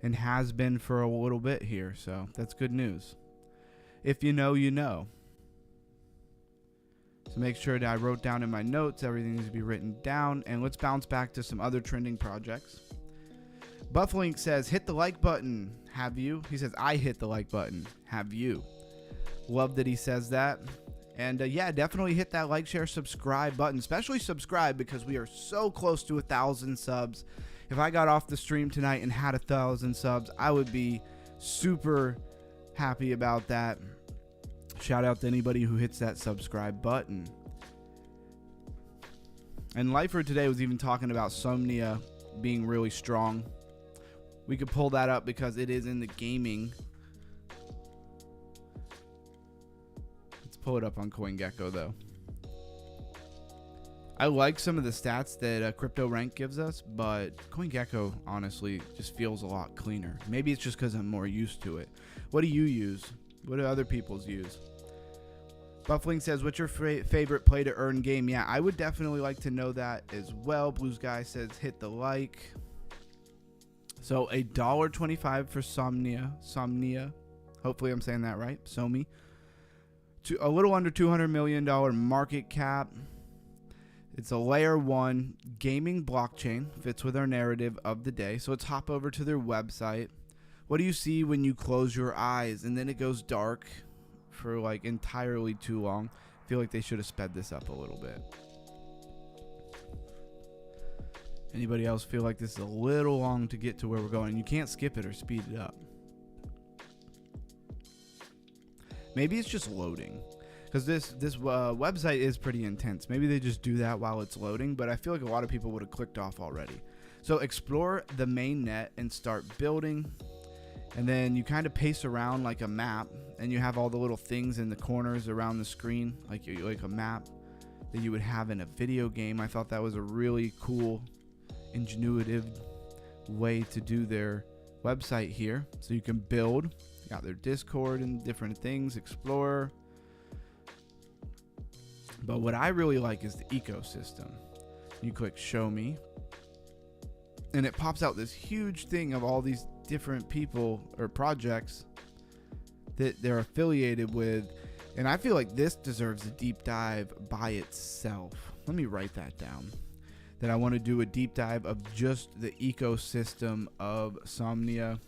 and has been for a little bit here, so that's good news. If you know, you know. So make sure that I wrote down in my notes, everything needs to be written down, and let's bounce back to some other trending projects. Bufflink says, hit the like button. Have you? He says, I hit the like button. Have you? Love that he says that. And yeah, definitely hit that like, share, subscribe button. Especially subscribe because we are so close to 1,000 subs. If I got off the stream tonight and had 1,000 subs, I would be super happy about that. Shout out to anybody who hits that subscribe button. And Lifer today was even talking about Somnia being really strong. We could pull that up because it is in the gaming. pull it up on CoinGecko though. I like some of the stats that CryptoRank gives us, but CoinGecko honestly just feels a lot cleaner. Maybe it's just because I'm more used to it. What do you use? What do other people's use? Buffling says, what's your favorite play to earn game? Yeah, I would definitely like to know that as well. Blues Guy says, hit the like. So $1.25 for Somnia. Hopefully I'm saying that right. Somi. A little under $200 million market cap. It's a layer 1 gaming blockchain. Fits with our narrative of the day. So let's hop over to their website. What do you see when you close your eyes? And then it goes dark for like entirely too long. I feel like they should have sped this up a little bit. Anybody else feel like this is a little long to get to where we're going? You can't skip it or speed it up. Maybe it's just loading, because this website is pretty intense. Maybe they just do that while it's loading, but I feel like a lot of people would have clicked off already. So explore the main net and start building. And then you kind of pace around like a map, and you have all the little things in the corners around the screen, like a map that you would have in a video game. I thought that was a really cool, ingenuitive way to do their website here. So you can build. Got their Discord and different things, explore. But what I really like is the ecosystem. You click show me, and it pops out this huge thing of all these different people or projects that they're affiliated with. And I feel like this deserves a deep dive by itself. Let me write that down. That I want to do a deep dive of just the ecosystem of Somnia.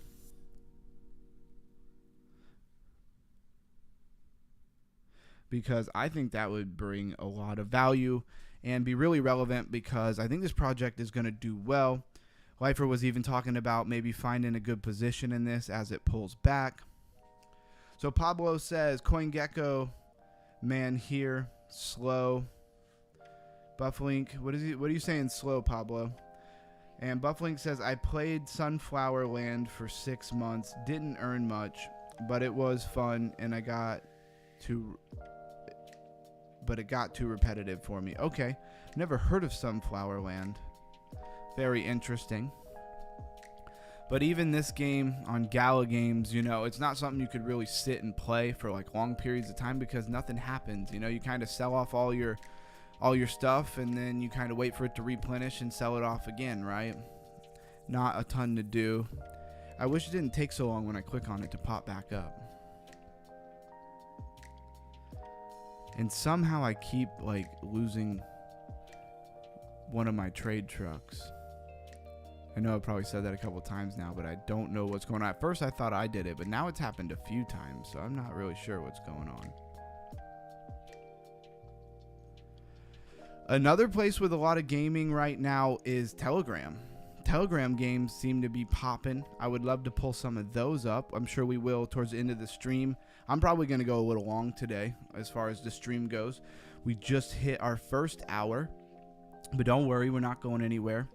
Because I think that would bring a lot of value and be really relevant, because I think this project is going to do well. Lifer was even talking about maybe finding a good position in this as it pulls back. So Pablo says, CoinGecko, man here, slow. Bufflink, what are you saying slow, Pablo? And Bufflink says, I played Sunflower Land for 6 months, didn't earn much, but it was fun, and it got too repetitive for me. Okay, never heard of Sunflower Land. Very interesting. But even this game on Gala Games, it's not something you could really sit and play for like long periods of time, because nothing happens. You kind of sell off all your stuff, and then you kind of wait for it to replenish and sell it off again, right? Not a ton to do. I wish it didn't take so long when I click on it to pop back up. And somehow I keep like losing one of my trade trucks. I know I've probably said that a couple times now, but I don't know what's going on. At first I thought I did it, but now it's happened a few times, so I'm not really sure what's going on. Another place with a lot of gaming right now is Telegram. Telegram games seem to be popping. I would love to pull some of those up. I'm sure we will towards the end of the stream. I'm probably going to go a little long today as far as the stream goes. We just hit our first hour, but don't worry, we're not going anywhere.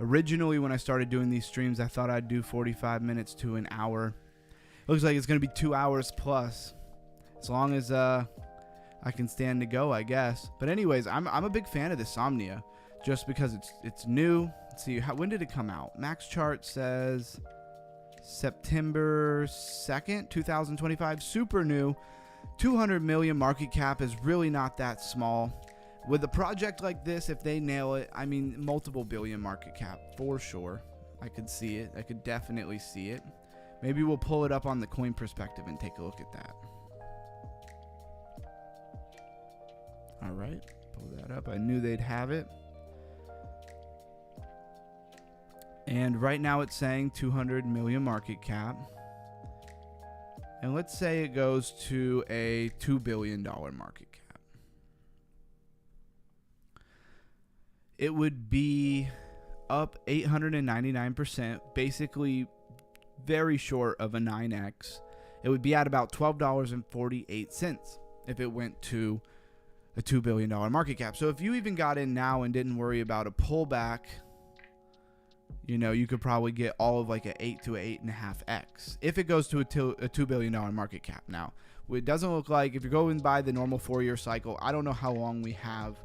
Originally, when I started doing these streams, I thought I'd do 45 minutes to an hour. Looks like it's going to be 2 hours plus, as long as I can stand to go, I guess. But anyways, I'm a big fan of this Somnia, just because it's new. Let's see, when did it come out? Max Chart says September 2nd, 2025. Super new. 200 million market cap is really not that small. With a project like this, if they nail it, I mean, multiple billion market cap for sure. I could see it. I could definitely see it. Maybe we'll pull it up on the coin perspective and take a look at that. All right, pull that up. I knew they'd have it. And right now it's saying 200 million market cap. And let's say it goes to a $2 billion market cap. It would be up 899%, basically very short of a 9x. It would be at about $12.48 if it went to a $2 billion market cap. So if you even got in now and didn't worry about a pullback, you know, you could probably get all of like a 8 to 8.5x if it goes to a $2 billion market cap. Now, it doesn't look like, if you're going by the normal 4-year cycle, I don't know how long we have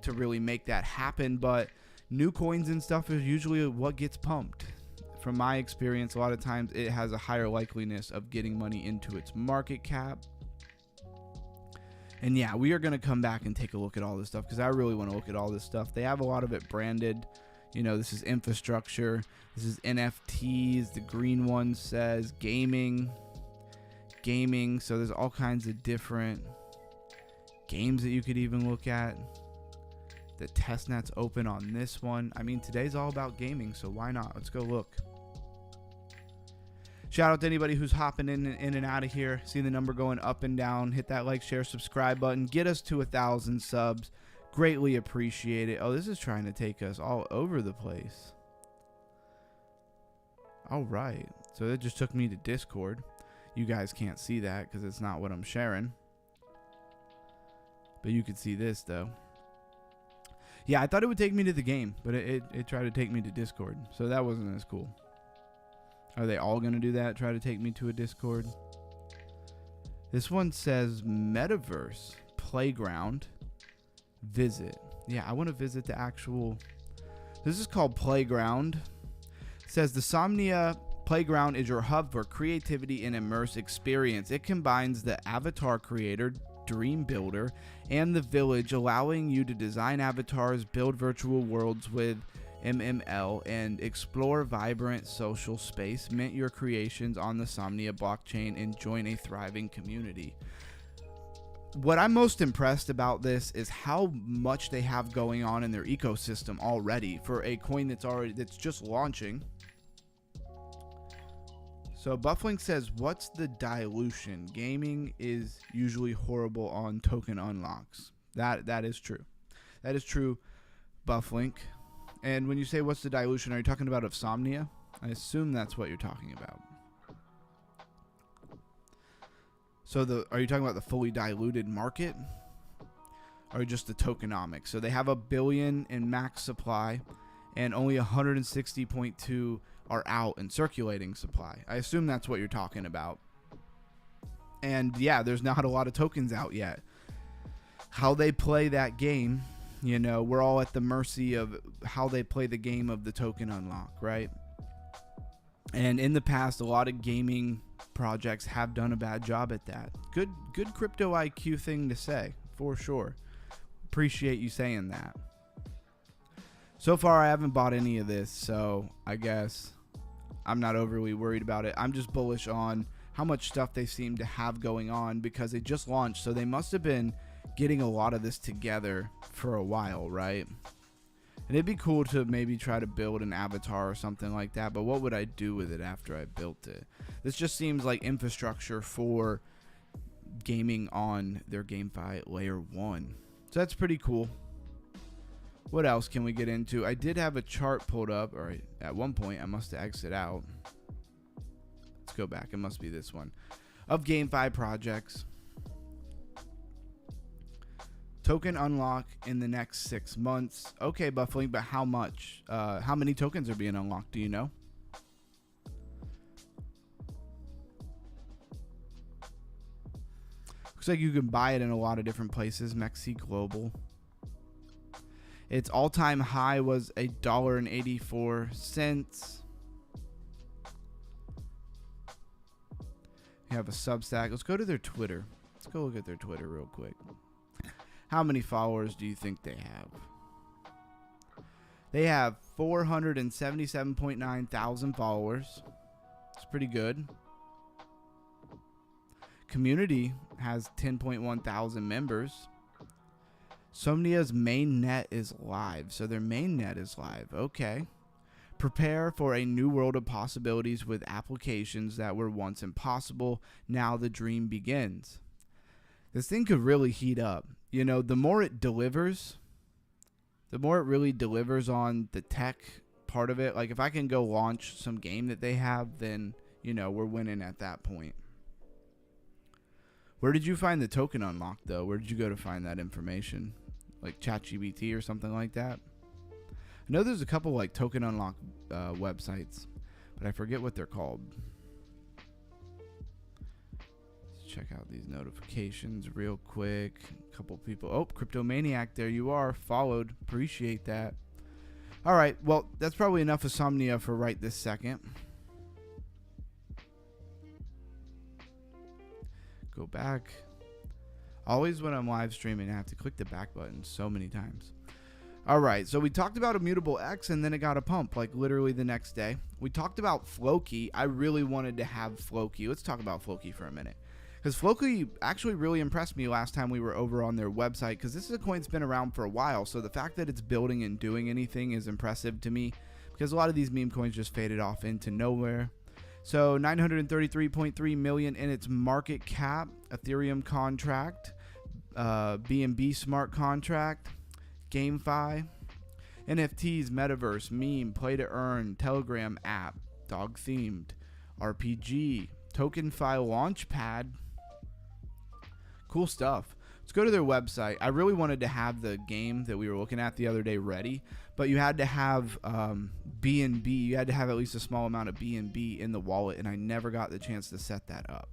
to really make that happen, but new coins and stuff is usually what gets pumped. From my experience, a lot of times it has a higher likeliness of getting money into its market cap. And yeah, we are going to come back and take a look at all this stuff because I really want to look at all this stuff. They have a lot of it branded. You know, this is infrastructure. This is NFTs. The green one says gaming. So there's all kinds of different games that you could even look at. The testnet's open on this one. I mean, today's all about gaming, so why not? Let's go look. Shout out to anybody who's hopping in and out of here. See the number going up and down. Hit that like, share, subscribe button. Get us to 1,000 subs. Greatly appreciate it. Oh, this is trying to take us all over the place. All right. So that just took me to Discord. You guys can't see that because it's not what I'm sharing. But you can see this, though. Yeah, I thought it would take me to the game, but it tried to take me to Discord. So that wasn't as cool. Are they all going to do that? Try to take me to a Discord? This one says Metaverse Playground Visit. Yeah, I want to visit the actual... This is called Playground. It says the Somnia Playground is your hub for creativity and immersive experience. It combines the avatar creator, dream builder, and the village, allowing you to design avatars, build virtual worlds with MML, and explore vibrant social space. Mint your creations on the Somnia blockchain and join a thriving community. What I'm most impressed about this is how much they have going on in their ecosystem already for a coin that's just launching. So Bufflink says, what's the dilution? Gaming is usually horrible on token unlocks. That is true. That is true, Bufflink. And when you say what's the dilution, are you talking about of Somnia? I assume that's what you're talking about. So are you talking about the fully diluted market? Or just the tokenomics? So they have 1 billion in max supply and only 160.2 are out in circulating supply. I assume that's what you're talking about. And yeah, there's not a lot of tokens out yet. How they play that game, you know, we're all at the mercy of how they play the game of the token unlock, right? And in the past, a lot of gaming projects have done a bad job at that. Good crypto IQ thing to say, for sure. Appreciate you saying that. So far, I haven't bought any of this, so I guess I'm not overly worried about it. I'm just bullish on how much stuff they seem to have going on because they just launched, so they must have been getting a lot of this together for a while, right? And it'd be cool to maybe try to build an avatar or something like that, but what would I do with it after I built it? This just seems like infrastructure for gaming on their GameFi layer 1. So that's pretty cool. What else can we get into? I did have a chart pulled up. All right, at one point I must have exited out. Let's go back. It must be this one. Of GameFi projects. Token unlock in the next 6 months. Okay, Buffling, but how much? How many tokens are being unlocked? Do you know? Looks like you can buy it in a lot of different places. Mexi Global. Its all-time high was $1.84. You have a Substack. Let's go to their Twitter. Let's go look at their Twitter real quick. How many followers do you think they have? They have 477.9 thousand followers. It's pretty good. Community has 10.1 thousand members. Somnia's main net is live. So their main net is live. Okay. Prepare for a new world of possibilities with applications that were once impossible. Now the dream begins. This thing could really heat up. You know, the more it delivers, the more it really delivers on the tech part of it. Like if I can go launch some game that they have, then, you know, we're winning at that point. Where did you find the token unlock, though? Where did you go to find that information? Like ChatGPT or something like that? I know there's a couple like token unlock websites, but I forget what they're called. Let's check out these notifications real quick. A couple people. Oh, Cryptomaniac, there you are. Followed. Appreciate that. All right. Well, that's probably enough insomnia for right this second. Go back. Always when I'm live streaming, I have to click the back button so many times. All right, so we talked about Immutable X, and then it got a pump, like literally the next day. We talked about Floki. I really wanted to have Floki. Let's talk about Floki for a minute. Because Floki actually really impressed me last time we were over on their website, because this is a coin that's been around for a while, so the fact that it's building and doing anything is impressive to me, because a lot of these meme coins just faded off into nowhere. So 933.3 million in its market cap, Ethereum contract, BNB smart contract, GameFi, NFTs, metaverse, meme, play to earn, Telegram app, dog themed, RPG, TokenFi launchpad. Cool stuff. Let's go to their website. I really wanted to have the game that we were looking at the other day ready, but you had to have BNB. You had to have at least a small amount of BNB in the wallet, and I never got the chance to set that up.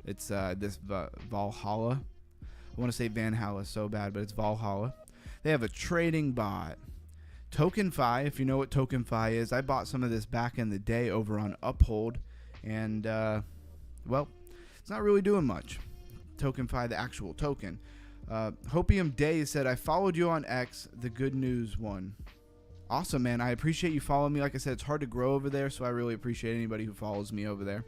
It's this Valhalla. I want to say Valhalla so bad, but it's Valhalla. They have a trading bot. TokenFi, if you know what TokenFi is, I bought some of this back in the day over on Uphold, and, well, it's not really doing much. TokenFi, the actual token. Hopium Day said, I followed you on X, the good news one. Awesome, man. I appreciate you following me. Like I said, it's hard to grow over there, so I really appreciate anybody who follows me over there.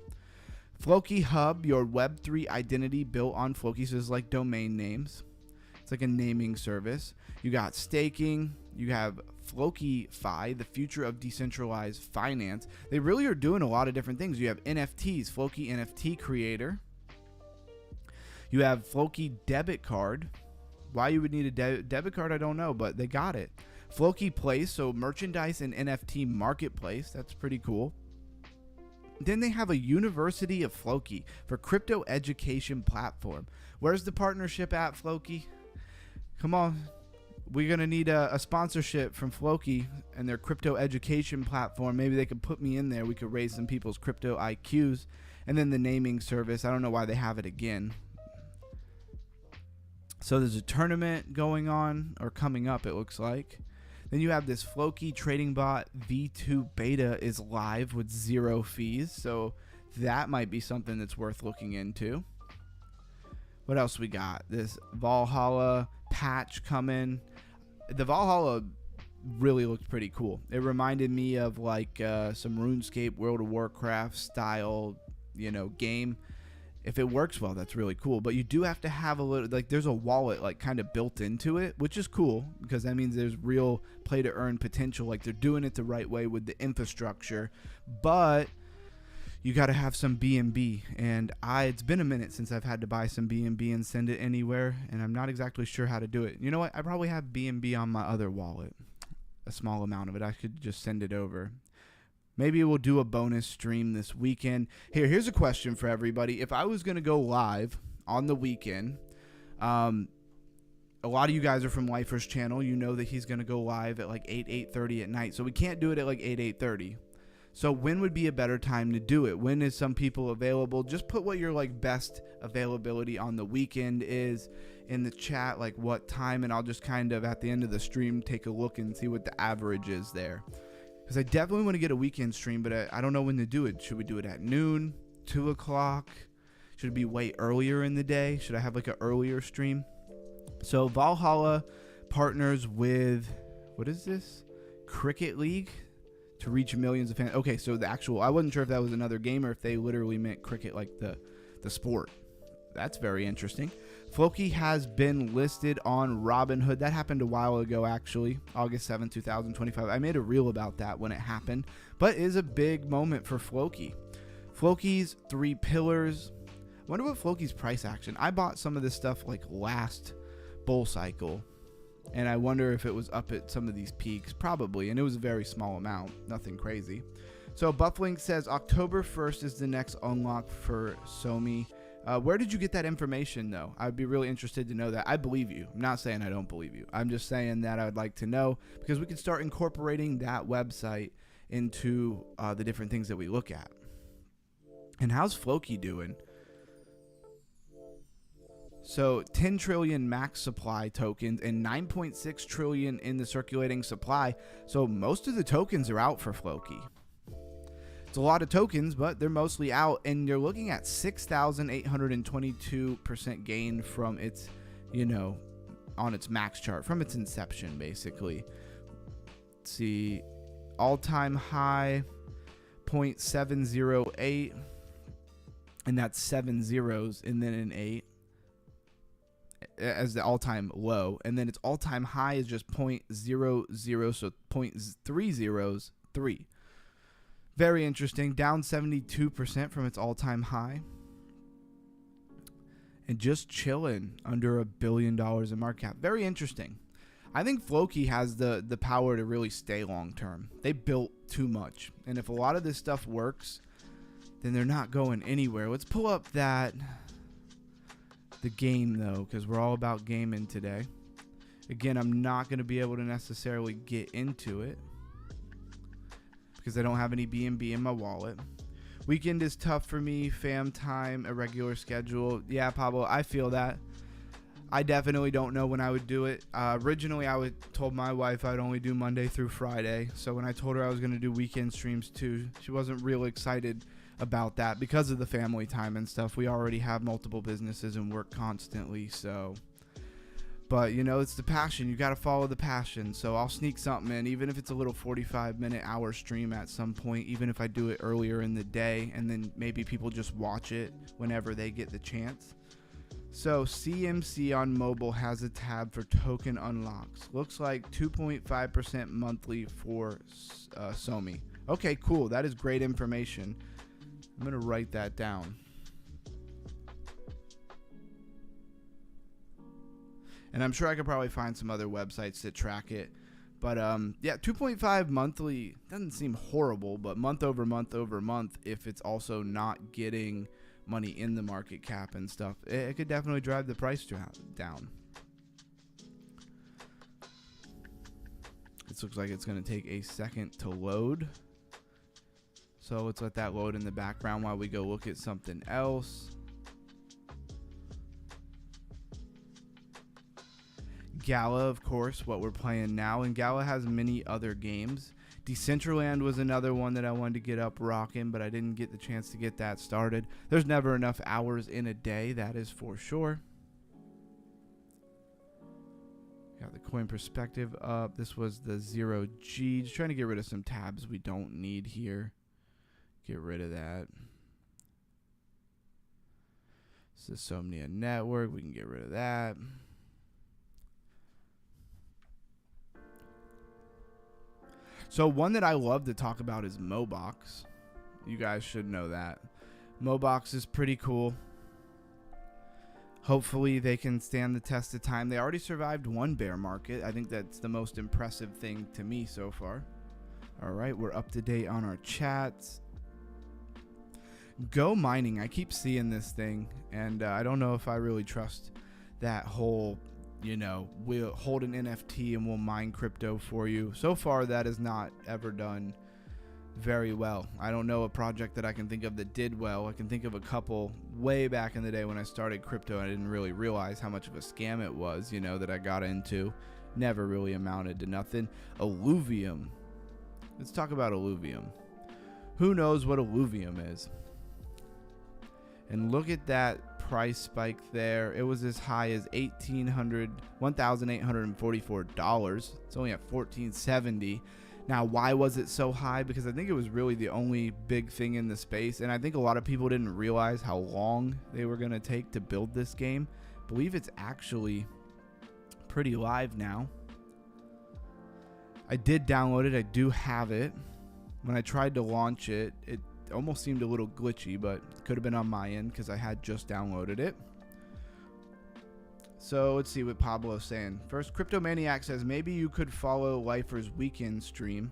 Floki Hub, your Web3 identity built on Floki, so it's like domain names. It's like a naming service. You got staking. You have FlokiFi, the future of decentralized finance. They really are doing a lot of different things. You have NFTs, Floki NFT creator. You have Floki debit card. Why you would need a debit card, I don't know, but they got it. Floki Place, so merchandise and NFT marketplace. That's pretty cool. Then they have a University of Floki for crypto education platform. Where's the partnership at, Floki? Come on. We're going to need a sponsorship from Floki and their crypto education platform. Maybe they could put me in there. We could raise some people's crypto IQs. And then the naming service. I don't know why they have it again. So there's a tournament going on, or coming up, it looks like. Then you have this Floki trading bot V2 beta is live with 0 fees. So that might be something that's worth looking into. What else we got? This Valhalla patch coming. The Valhalla really looked pretty cool. It reminded me of like some RuneScape, World of Warcraft style, game. If it works well, that's really cool. But you do have to have a little, like, there's a wallet like kind of built into it, which is cool because that means there's real play to earn potential. Like they're doing it the right way with the infrastructure, but you got to have some BNB. And it's been a minute since I've had to buy some BNB and send it anywhere, and I'm not exactly sure how to do it. You know what? I probably have BNB on my other wallet, a small amount of it. I could just send it over. Maybe we'll do a bonus stream this weekend. Here's a question for everybody. If I was going to go live on the weekend, a lot of you guys are from Lifer's channel. You know that he's going to go live at like 8:30 at night. So we can't do it at like 8:30. So when would be a better time to do it? When is some people available? Just put what your like best availability on the weekend is in the chat, like what time, and I'll just kind of at the end of the stream take a look and see what the average is there. Because I definitely want to get a weekend stream, but I don't know when to do it. Should we do it at noon, 2 o'clock? Should it be way earlier in the day? Should I have like an earlier stream? So Valhalla partners with, what is this? Cricket League to reach millions of fans. Okay, so the actual, I wasn't sure if that was another game or if they literally meant cricket like the sport. That's very interesting. Floki has been listed on Robinhood. That happened a while ago, actually, August 7, 2025. I made a reel about that when it happened, but it is a big moment for Floki. Floki's 3 pillars. I wonder what Floki's price action. I bought some of this stuff like last bull cycle, and I wonder if it was up at some of these peaks. Probably, and it was a very small amount. Nothing crazy. So Bufflink says October 1st is the next unlock for Somi. Where did you get that information, though? I'd be really interested to know that. I believe you. I'm not saying I don't believe you. I'm just saying that I would like to know, because we can start incorporating that website into the different things that we look at. And how's Floki doing? So 10 trillion max supply tokens and 9.6 trillion in the circulating supply. So most of the tokens are out for Floki. It's a lot of tokens, but they're mostly out, and you're looking at 6,822% gain from its, on its max chart, from its inception, basically. Let's see, all-time high, 0.708, and that's 7 zeros, and then an 8 as the all-time low, and then its all-time high is just 0.00, so 0.303. Very interesting. Down 72% from its all-time high. And just chilling under $1 billion in market cap. Very interesting. I think Floki has the power to really stay long-term. They built too much. And if a lot of this stuff works, then they're not going anywhere. Let's pull up the game, though, because we're all about gaming today. Again, I'm not going to be able to necessarily get into it, because I don't have any BNB in my wallet. Weekend is tough for me. Fam time, irregular schedule. Yeah, Pablo, I feel that. I definitely don't know when I would do it. Originally, I told my wife I'd only do Monday through Friday. So when I told her I was going to do weekend streams too, she wasn't real excited about that because of the family time and stuff. We already have multiple businesses and work constantly, so... But, it's the passion. You got to follow the passion. So I'll sneak something in, even if it's a little 45-minute hour stream at some point, even if I do it earlier in the day, and then maybe people just watch it whenever they get the chance. So CMC on mobile has a tab for token unlocks. Looks like 2.5% monthly for Somi. Okay, cool. That is great information. I'm going to write that down. And I'm sure I could probably find some other websites that track it. But, yeah, 2.5 monthly doesn't seem horrible, but month over month, if it's also not getting money in the market cap and stuff, it could definitely drive the price down. This looks like it's going to take a second to load. So let's let that load in the background while we go look at something else. Gala, of course, what we're playing now, and Gala has many other games. Decentraland was another one that I wanted to get up rocking, but I didn't get the chance to get that started. There's never enough hours in a day, that is for sure. Got the coin perspective up. This was the 0G. Just trying to get rid of some tabs we don't need here. Get rid of that. This is Somnia Network. We can get rid of that. So one that I love to talk about is Mobox. You guys should know that. Mobox is pretty cool. Hopefully they can stand the test of time. They already survived one bear market. I think that's the most impressive thing to me so far. All right, we're up to date on our chats. Go mining. I keep seeing this thing, and I don't know if I really trust that whole... we'll hold an NFT and we'll mine crypto for you. So far, that has not ever done very well. I don't know a project that I can think of that did well. I can think of a couple way back in the day when I started crypto. I didn't really realize how much of a scam it was, that I got into. Never really amounted to nothing. Alluvium. Let's talk about Alluvium. Who knows what Alluvium is? And look at that price spike there. It was as high as $1,844. It's only at $1,470. Now, why was it so high? Because I think it was really the only big thing in the space, and I think a lot of people didn't realize how long they were going to take to build this game. I believe it's actually pretty live now. I did download it. I do have it. When I tried to launch it, it almost seemed a little glitchy, but it could have been on my end because I had just downloaded it. So let's see what Pablo's saying. First, Cryptomaniac says maybe you could follow Lifer's weekend stream.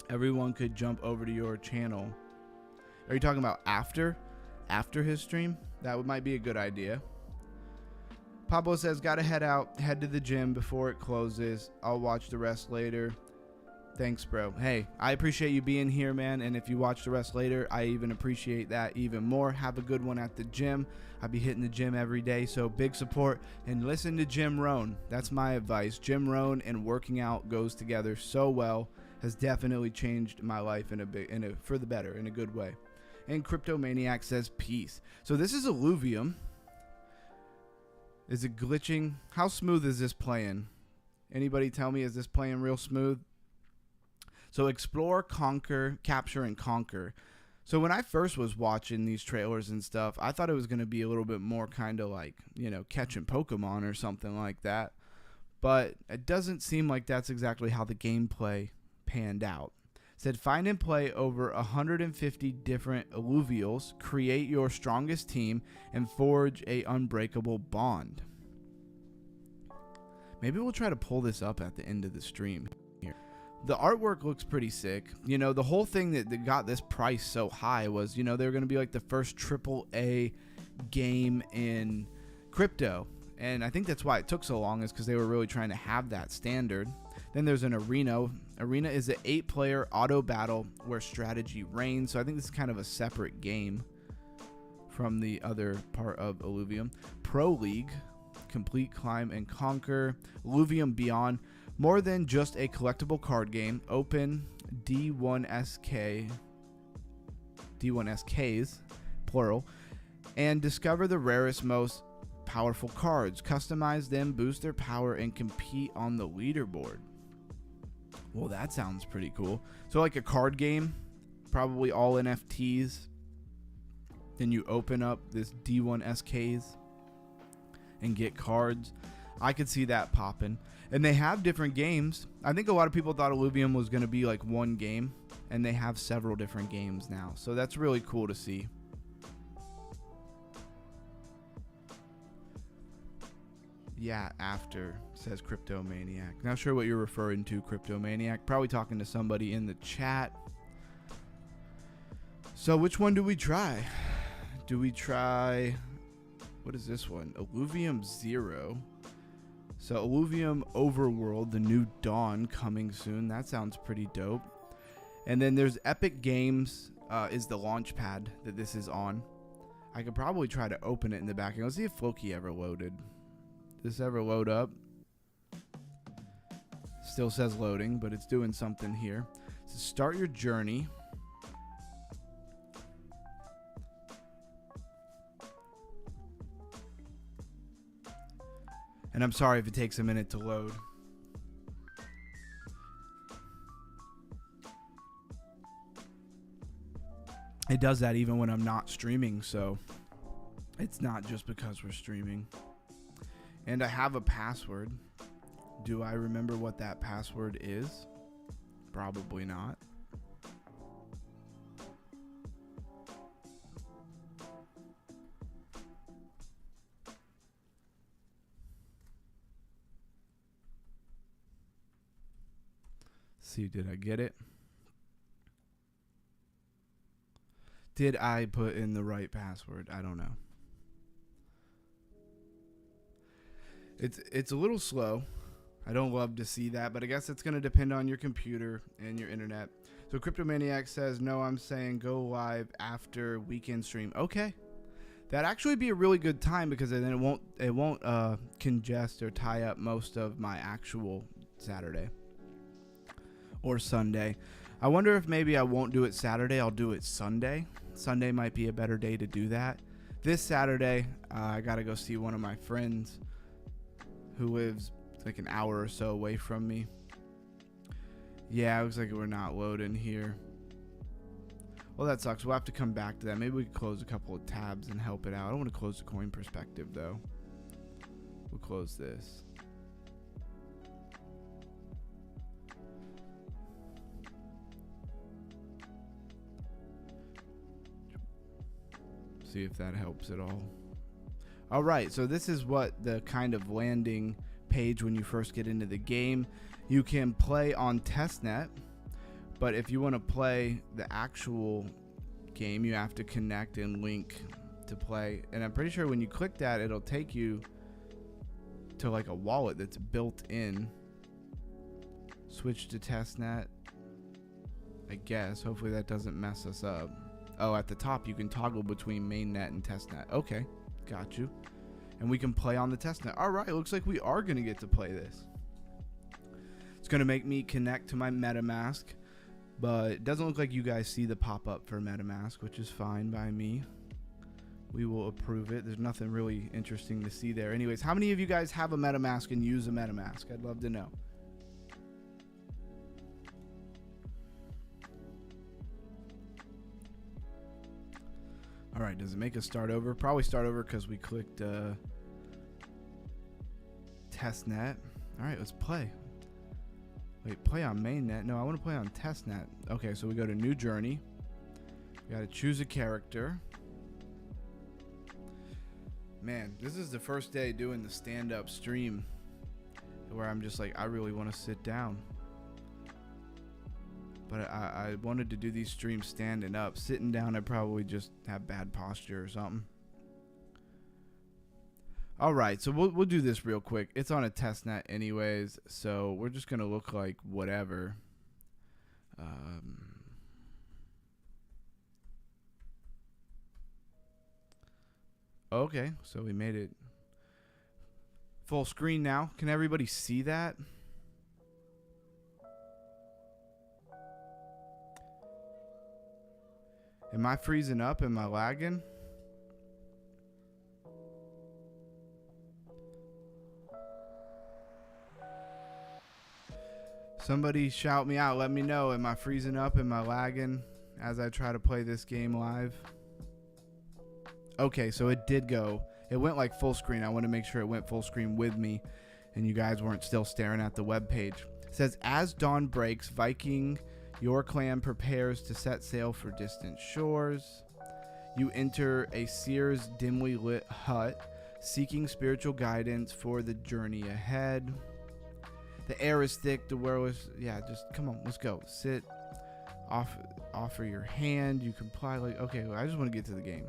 Everyone could jump over to your channel. Are you talking about after his stream? That might be a good idea. Pablo says, gotta head to the gym before it closes. I'll watch the rest later. Thanks, bro. Hey, I appreciate you being here, man. And if you watch the rest later, I even appreciate that even more. Have a good one at the gym. I'll be hitting the gym every day, so big support. And listen to Jim Rohn. That's my advice. Jim Rohn and working out goes together so well. Has definitely changed my life for the better, in a good way. And Cryptomaniac says, peace. So this is Illuvium. Is it glitching? How smooth is this playing? Anybody tell me, is this playing real smooth? So explore, conquer, capture, and conquer. So when I first was watching these trailers and stuff, I thought it was going to be a little bit more kind of like, you know, catching Pokemon or something like that. But it doesn't seem like that's exactly how the gameplay panned out. It said, find and play over 150 different alluvials, create your strongest team, and forge a unbreakable bond. Maybe we'll try to pull this up at the end of the stream here. The artwork looks pretty sick. You know, the whole thing that got this price so high was, you know, they were going to be like the first AAA game in crypto. And I think that's why it took so long, is because they were really trying to have that standard. Then there's an arena. Arena is an 8-player auto battle where strategy reigns. So I think this is kind of a separate game from the other part of Illuvium. Pro League, complete, climb, and conquer. Illuvium Beyond, more than just a collectible card game. Open D1SKs, plural, and discover the rarest, most powerful cards. Customize them, boost their power, and compete on the leaderboard. Well, that sounds pretty cool. So like a card game, probably all NFTs. Then you open up this D1SKs and get cards. I could see that popping. And they have different games. I think a lot of people thought Illuvium was going to be like one game, and they have several different games now. So that's really cool to see. Yeah, after, says Cryptomaniac. Not sure what you're referring to, Cryptomaniac. Probably talking to somebody in the chat. So which one do we try? Do we try... What is this one? Illuvium Zero. So Illuvium Overworld, the new dawn, coming soon. That sounds pretty dope. And then there's Epic Games is the launch pad that this is on. I could probably try to open it in the back. Let's see if Floki ever loaded. This ever load up? Still says loading, but it's doing something here. So start your journey. And I'm sorry if it takes a minute to load. It does that even when I'm not streaming, so it's not just because we're streaming. And I have a password. Do I remember what that password is? Probably not. See, did I get it? Did I put in the right password? I don't know. It's a little slow. I don't love to see that, but I guess it's going to depend on your computer and your internet. So Cryptomaniac says, no, I'm saying go live after weekend stream. Okay. That'd actually be a really good time, because then it won't congest or tie up most of my actual Saturday or Sunday. I wonder if maybe I won't do it Saturday. I'll do it Sunday. Sunday might be a better day to do that. This Saturday, I got to go see one of my friends who lives like an hour or so away from me. Yeah, it looks like we're not loading here. Well, that sucks. We'll have to come back to that. Maybe we can close a couple of tabs and help it out. I don't want to close the coin perspective, though. We'll close this. See if that helps at all. All right, so this is what the kind of landing page when you first get into the game. You can play on testnet, but if you want to play the actual game, you have to connect and link to play. And I'm pretty sure when you click that, it'll take you to like a wallet that's built in. Switch to testnet, I guess. Hopefully that doesn't mess us up. Oh, at the top you can toggle between mainnet and testnet. Okay, got you. And we can play on the testnet. All right, looks like we are gonna get to play this. It's gonna make me connect to my MetaMask, but it doesn't look like you guys see the pop-up for MetaMask, which is fine by me. We will approve it. There's nothing really interesting to see there. Anyways, how many of you guys have a MetaMask and use a MetaMask? I'd love to know. All right, does it make us start over? Probably start over because we clicked testnet. All right, let's play. Wait, play on mainnet? No, I want to play on testnet. Okay, so we go to new journey. We got to choose a character. Man, this is the first day doing the stand-up stream where I'm just like, I really want to sit down. But I wanted to do these streams standing up. Sitting down, I'd probably just have bad posture or something. All right, so we'll do this real quick. It's on a testnet anyways, so we're just going to look like whatever. Okay, so we made it full screen now. Can everybody see that? Am I freezing up? Am I lagging? Somebody shout me out. Let me know. Am I freezing up? Am I lagging as I try to play this game live? Okay, so it did go. It went like full screen. I want to make sure it went full screen with me and you guys weren't still staring at the web page. It says, as dawn breaks, Viking, your clan prepares to set sail for distant shores. You enter a Seer's dimly lit hut, seeking spiritual guidance for the journey ahead. The air is thick, the world is... Yeah, just come on, let's go. Sit, offer your hand, you comply. Like, okay, well, I just want to get to the game.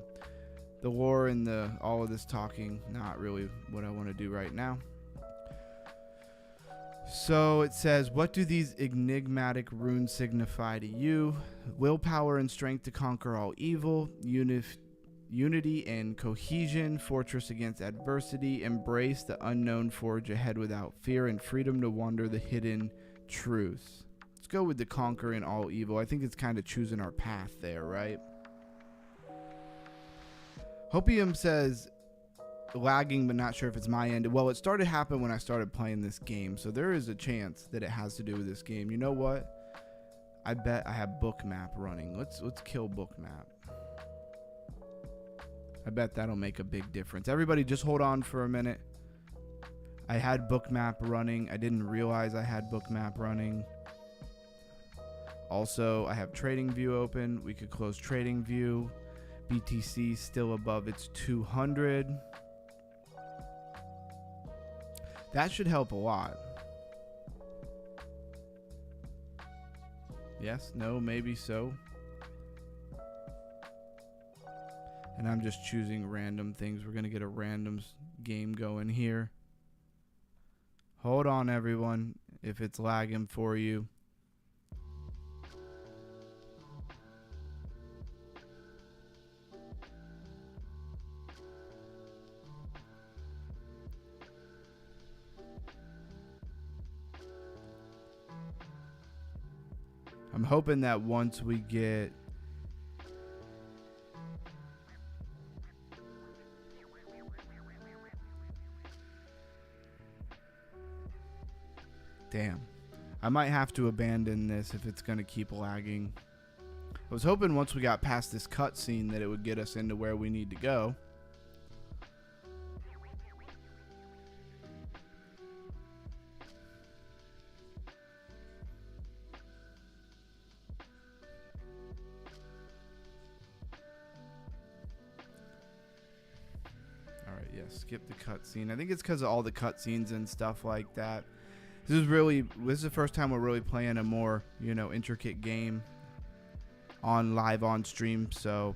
The lore and all of this talking, not really what I want to do right now. So it says, what do these enigmatic runes signify to you? Willpower and strength to conquer all evil, unity and cohesion, fortress against adversity, embrace the unknown, forge ahead without fear, and freedom to wander the hidden truths. Let's go with the conquering all evil. I think it's kind of choosing our path there, right? Hopium says, lagging but not sure if it's my end. Well, it started happening when I started playing this game, so there is a chance that it has to do with this game. You know what? I bet I have bookmap running. Let's kill bookmap. I bet that'll make a big difference. Everybody just hold on for a minute. I had bookmap running. I didn't realize I had bookmap running. Also, I have trading view open. We could close trading view. BTC still above its 200. That should help a lot. Yes, no, maybe so. And I'm just choosing random things. We're going to get a random game going here. Hold on, everyone, if it's lagging for you. I'm hoping that once we get... Damn. I might have to abandon this if it's going to keep lagging. I was hoping once we got past this cutscene that it would get us into where we need to go. Alright, yeah, skip the cutscene. I think it's because of all the cutscenes and stuff like that. This is the first time we're really playing a more, intricate game live on stream. So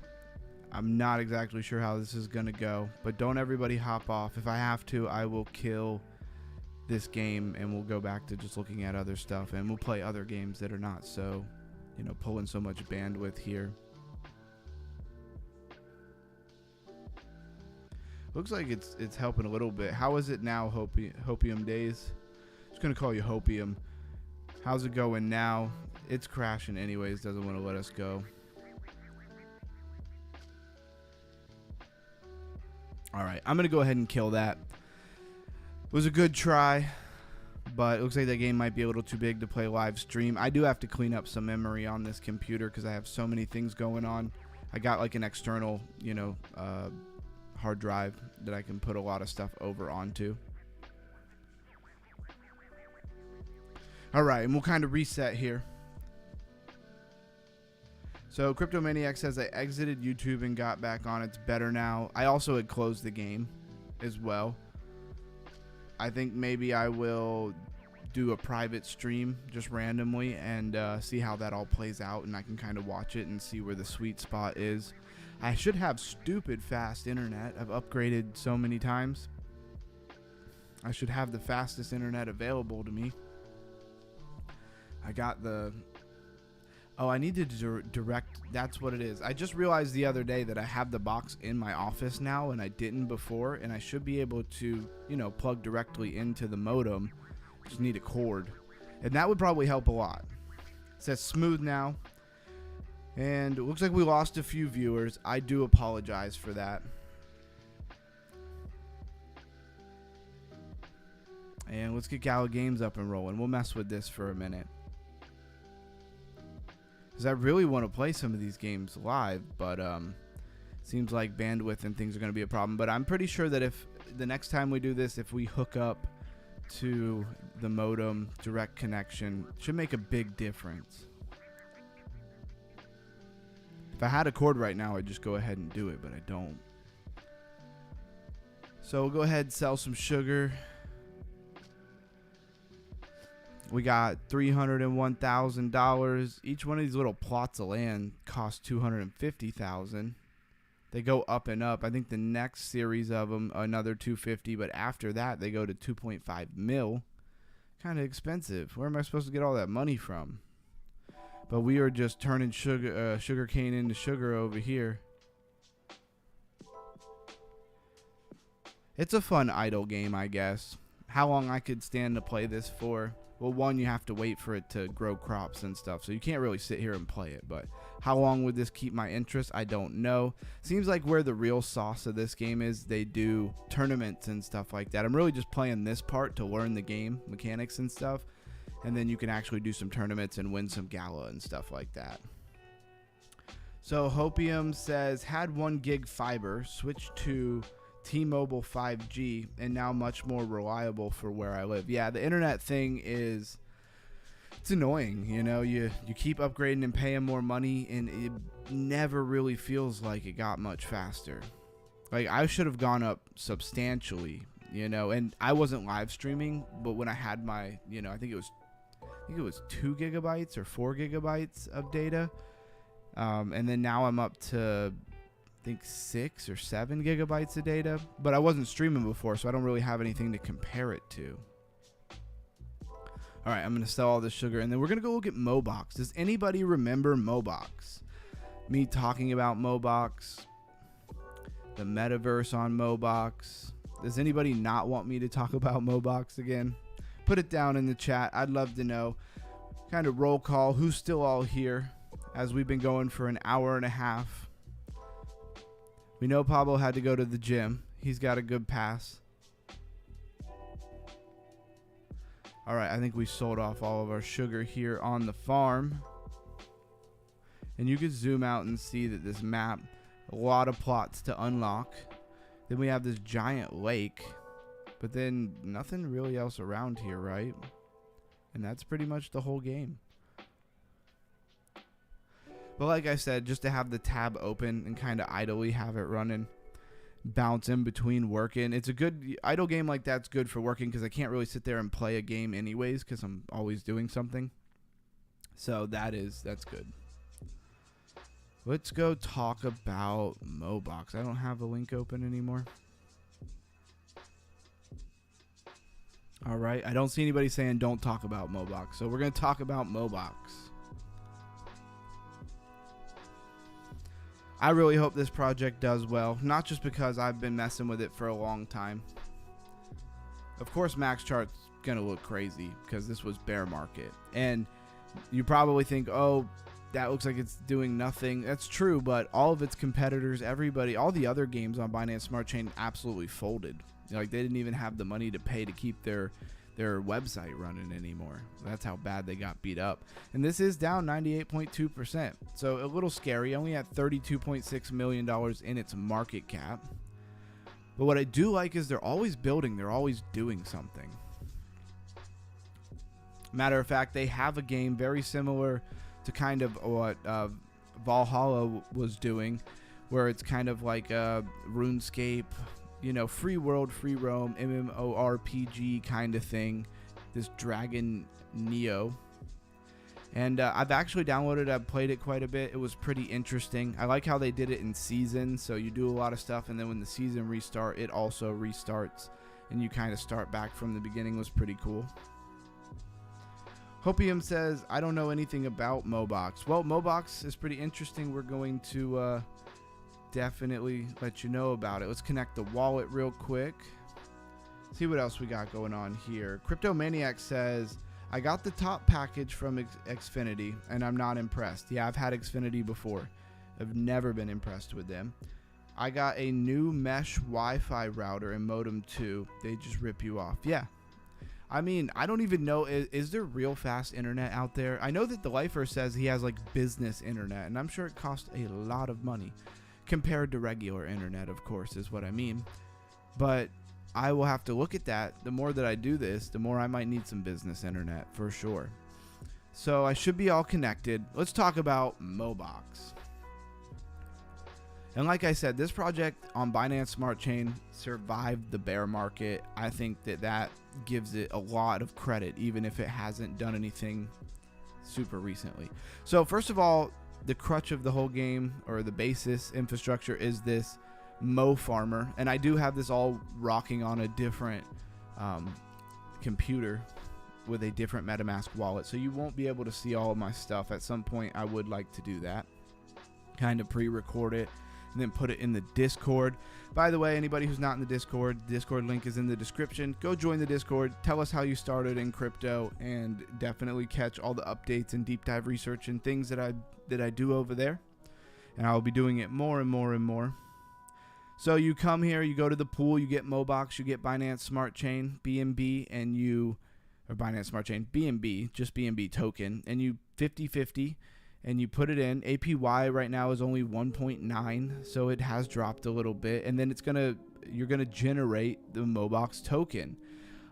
I'm not exactly sure how this is going to go, but don't everybody hop off. If I have to, I will kill this game and we'll go back to just looking at other stuff, and we'll play other games that are not so, you know, pulling so much bandwidth here. Looks like it's helping a little bit. How is it now, Hopium Days? Just gonna call you Hopium. How's it going now? It's crashing anyways, doesn't want to let us go. Alright, I'm gonna go ahead and kill that. It was a good try, but it looks like that game might be a little too big to play live stream. I do have to clean up some memory on this computer because I have so many things going on. I got like an external, you know, hard drive that I can put a lot of stuff over onto. Alright, and we'll kind of reset here. So Cryptomaniac says I exited YouTube and got back on. It's better now. I also had closed the game as well. I think maybe I will do a private stream just randomly and see how that all plays out, and I can kind of watch it and see where the sweet spot is. I should have stupid fast internet. I've upgraded so many times. I should have the fastest internet available to me. I got the... Oh, I need to direct. That's what it is. I just realized the other day that I have the box in my office now, and I didn't before, and I should be able to, you know, plug directly into the modem. Just need a cord, and that would probably help a lot. It says smooth now, and it looks like we lost a few viewers. I do apologize for that. And let's get Gala Games up and rolling. We'll mess with this for a minute, because I really want to play some of these games live, but seems like bandwidth and things are going to be a problem. But I'm pretty sure that if the next time we do this, if we hook up to the modem direct connection, it should make a big difference. If I had a cord right now, I'd just go ahead and do it, but I don't. So we'll go ahead and sell some sugar. We got $301,000. Each one of these little plots of land costs $250,000. They go up and up. I think the next series of them, another $250,000, but after that, they go to $2.5 million. Kind of expensive. Where am I supposed to get all that money from? But we are just turning sugar cane into sugar over here. It's a fun idle game, I guess. How long I could stand to play this for? Well, one, you have to wait for it to grow crops and stuff, so you can't really sit here and play it. But how long would this keep my interest? I don't know. Seems like where the real sauce of this game is, they do tournaments and stuff like that. I'm really just playing this part to learn the game mechanics and stuff, and then you can actually do some tournaments and win some gala and stuff like that. So Hopium says, had 1 gig fiber, switched to T-Mobile 5G, and now much more reliable for where I live. Yeah, the internet thing is, it's annoying. You know, you keep upgrading and paying more money, and it never really feels like it got much faster. Like, I should have gone up substantially, you know, and I wasn't live streaming, but when I had my, you know, I think it was 2 gigabytes or 4 gigabytes of data, and then now I'm up to, I think 6 or 7 gigabytes of data, but I wasn't streaming before, so I don't really have anything to compare it to. All right, I'm going to sell all this sugar, and then we're going to go look at Mobox. Does anybody remember Mobox? Me talking about Mobox, the metaverse on Mobox. Does anybody not want me to talk about Mobox again? Put it down in the chat. I'd love to know. Kind of roll call. Who's still all here, as we've been going for an hour and a half. We know Pablo had to go to the gym. He's got a good pass. All right, I think we sold off all of our sugar here on the farm. And you can zoom out and see that this map, a lot of plots to unlock. Then we have this giant lake, but then nothing really else around here, right? And that's pretty much the whole game. But like I said, just to have the tab open and kind of idly have it running, bounce in between working. It's a good idle game like that's good for working, because I can't really sit there and play a game anyways because I'm always doing something. So that's good. Let's go talk about Mobox. I don't have a link open anymore. All right. I don't see anybody saying don't talk about Mobox. So we're going to talk about Mobox. I really hope this project does well. Not just because I've been messing with it for a long time. Of course, Max Chart's going to look crazy because this was bear market. And you probably think, oh, that looks like it's doing nothing. That's true, but all of its competitors, everybody, all the other games on Binance Smart Chain absolutely folded. Like, they didn't even have the money to pay to keep their website running anymore. That's how bad they got beat up. And this is down 98.2%. So a little scary. Only at $32.6 million in its market cap. But what I do like is they're always building. They're always doing something. Matter of fact, they have a game very similar to kind of what Valhalla was doing, where it's kind of like a RuneScape, you know, free world, free roam, MMORPG kind of thing. This Dragon Neo. And I've actually downloaded it. I've played it quite a bit. It was pretty interesting. I like how they did it in season. So you do a lot of stuff, and then when the season restart, it also restarts. And you kind of start back from the beginning. It was pretty cool. Hopium says, I don't know anything about Mobox. Well, Mobox is pretty interesting. We're going to definitely let you know about it. Let's connect the wallet real quick. See what else we got going on here. Crypto Maniac says, I got the top package from Xfinity, and I'm not impressed. Yeah, I've had Xfinity before. I've never been impressed with them. I got a new mesh Wi-Fi router and modem too. They just rip you off. Yeah. I mean, I don't even know, is there real fast internet out there? I know that the Lifer says he has like business internet, and I'm sure it costs a lot of money compared to regular internet, of course, is what I mean. But I will have to look at that. The more that I do this, the more I might need some business internet for sure. So I should be all connected. Let's talk about Mobox. And like I said, this project on Binance Smart Chain survived the bear market. I think that gives it a lot of credit, even if it hasn't done anything super recently. So first of all, the crutch of the whole game, or the basis infrastructure, is this Mo Farmer. And I do have this all rocking on a different computer with a different MetaMask wallet. So you won't be able to see all of my stuff. At some point, I would like to do that. Kind of pre-record it and then put it in the Discord. By the way, anybody who's not in the Discord link is in the description. Go join the Discord. Tell us how you started in crypto, and definitely catch all the updates and deep dive research and things that I do over there. And I'll be doing it more and more and more. So you come here, you go to the pool, you get Mobox, you get Binance Smart Chain, BNB, and you, or Binance Smart Chain, BNB, just BNB token, and you 50-50. And you put it in. APY right now is only 1.9, so it has dropped a little bit. And then you're gonna generate the Mobox token.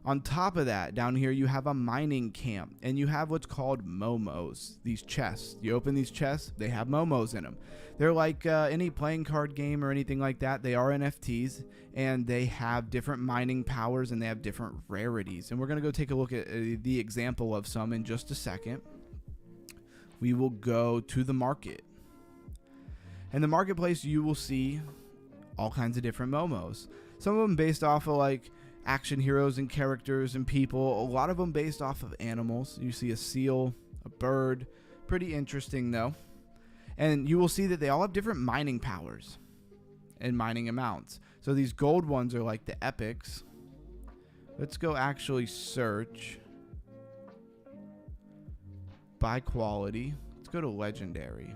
On top of that, down here you have a mining camp, and you have what's called momos. These chests. You open these chests, they have momos in them. They're like any playing card game or anything like that. They are NFTs, and they have different mining powers, and they have different rarities. And we're gonna go take a look at the example of some in just a second. We will go to the market. In the marketplace, you will see all kinds of different momos. Some of them based off of like action heroes and characters and people. A lot of them based off of animals. You see a seal, a bird. Pretty interesting though. And you will see that they all have different mining powers and mining amounts. So these gold ones are like the epics. Let's go actually search by quality. Let's go to legendary.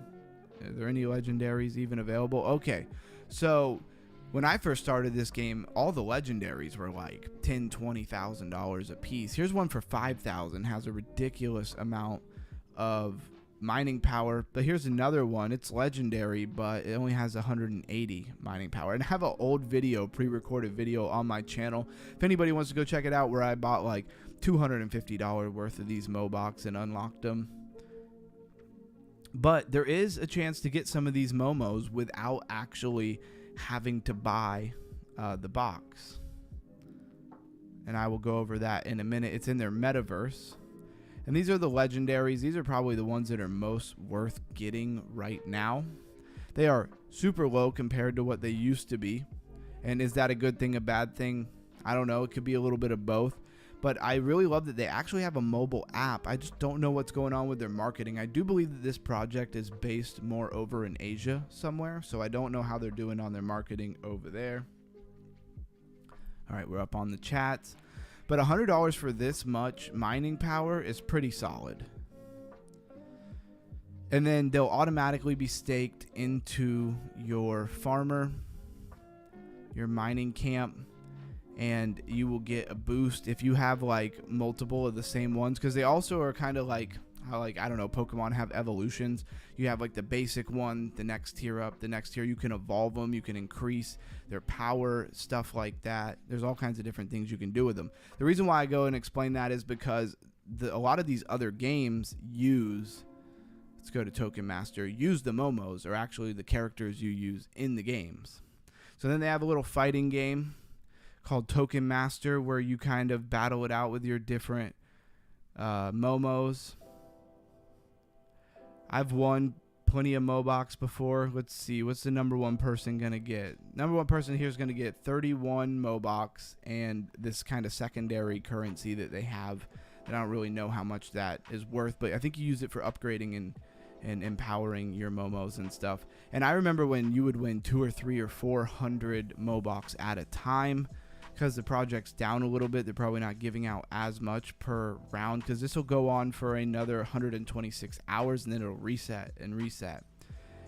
Are there any legendaries even available? Okay, so when I first started this game, all the legendaries were like $10,000, $20,000 a piece. Here's one for $5,000. Has a ridiculous amount of mining power. But here's another one. It's legendary, but it only has 180 mining power. And I have an old video, pre-recorded video on my channel. If anybody wants to go check it out, where I bought like $250 worth of these Mobox and unlocked them. But there is a chance to get some of these momos without actually having to buy the box. And I will go over that in a minute. It's in their metaverse. And these are the legendaries. These are probably the ones that are most worth getting right now. They are super low compared to what they used to be. And is that a good thing, a bad thing? I don't know. It could be a little bit of both. But I really love that they actually have a mobile app. I just don't know what's going on with their marketing. I do believe that this project is based more over in Asia somewhere. So I don't know how they're doing on their marketing over there. All right, we're up on the chats. But $100 for this much mining power is pretty solid. And then they'll automatically be staked into your farmer, your mining camp, and you will get a boost if you have like multiple of the same ones, because they also are kind of like how, like, I don't know, Pokemon have evolutions. You have like the basic one, the next tier up, the next tier. You can evolve them, you can increase their power, stuff like that. There's all kinds of different things you can do with them. The reason why I go and explain that is because a lot of these other games use, let's go to Token Master, use the Momos, or actually the characters you use in the games. So then they have a little fighting game called Token Master where you kind of battle it out with your different Momos. I've won plenty of Mobox before. Let's see, what's the number one person gonna get? Number one person here is gonna get 31 Mobox and this kind of secondary currency that they have. And I don't really know how much that is worth, but I think you use it for upgrading and empowering your Momos and stuff. And I remember when you would win 200 or 300 or 400 Mobox at a time. Because the project's down a little bit, they're probably not giving out as much per round, because this will go on for another 126 hours and then it'll reset and reset.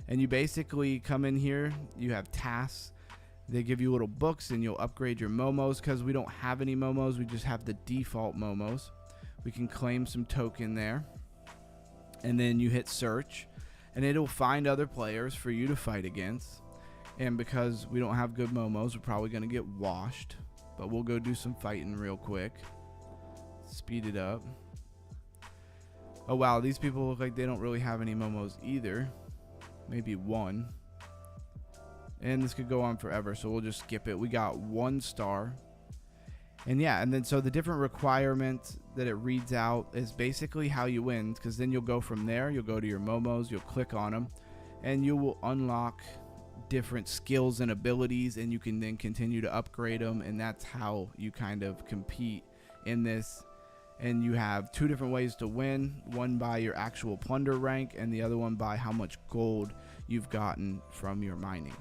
And you basically come in here, you have tasks, they give you little books and you'll upgrade your Momos. Because we don't have any Momos, we just have the default Momos. We can claim some token there, and then you hit search and it'll find other players for you to fight against. And because we don't have good Momos, we're probably going to get washed. But we'll go do some fighting real quick. Speed it up. Oh wow, these people look like they don't really have any Momos either. Maybe one. And this could go on forever, so we'll just skip it. We got 1 star. And yeah, and then so the different requirements that it reads out is basically how you win. Because then you'll go from there, you'll go to your Momos, you'll click on them, and you will unlock different skills and abilities, and you can then continue to upgrade them, and that's how you kind of compete in this. And you have 2 different ways to win, one by your actual plunder rank and the other one by how much gold you've gotten from your mining.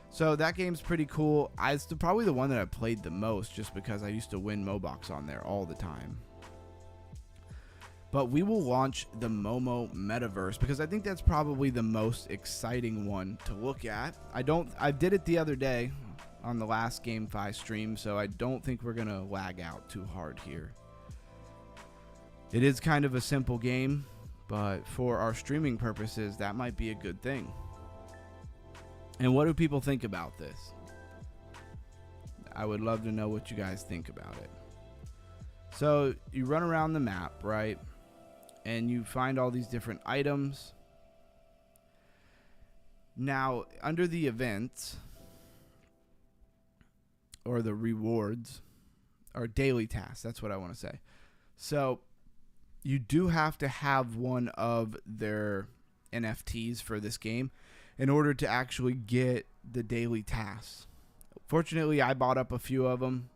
So that game's pretty cool. It's probably the one that I played the most, just because I used to win Mobox on there all the time. But we will launch the Momo Metaverse, because I think that's probably the most exciting one to look at. I did it the other day on the last GameFi stream, so I don't think we're going to lag out too hard here. It is kind of a simple game, but for our streaming purposes, that might be a good thing. And what do people think about this? I would love to know what you guys think about it. So you run around the map, right? And you find all these different items. Now, under the events, or the rewards, or daily tasks, that's what I want to say. So, you do have to have one of their NFTs for this game in order to actually get the daily tasks. Fortunately, I bought up a few of them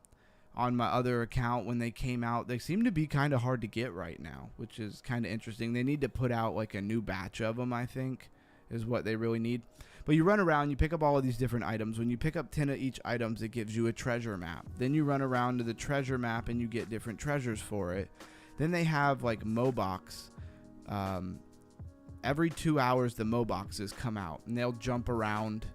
on my other account when they came out. They seem to be kind of hard to get right now, which is kind of interesting. They need to put out like a new batch of them, I think, is what they really need. But you run around, you pick up all of these different items. When you pick up 10 of each items, it gives you a treasure map. Then you run around to the treasure map and you get different treasures for it. Then they have like Mobox. Every 2 hours, the Moboxes come out and they'll jump around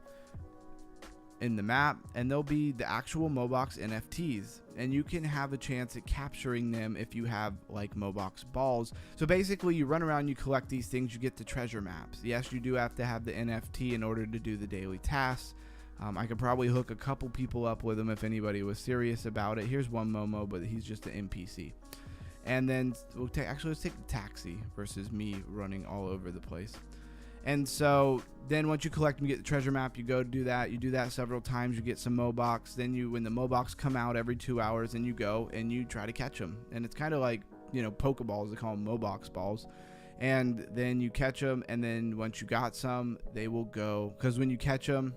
in the map, and they'll be the actual Mobox NFTs, and you can have a chance at capturing them if you have like Mobox balls. So basically you run around, you collect these things, you get the treasure maps. Yes, you do have to have the NFT in order to do the daily tasks. I could probably hook a couple people up with them if anybody was serious about it. Here's one Momo, but he's just an NPC. And then let's take the taxi versus me running all over the place. And so then once you collect them, you get the treasure map, you go do that. You do that several times, you get some Mobox. Then when the Mobox come out every 2 hours, then you go and you try to catch them. And it's kind of like, you know, Pokeballs, they call them Mobox balls. And then you catch them, and then once you got some, they will go, because when you catch them,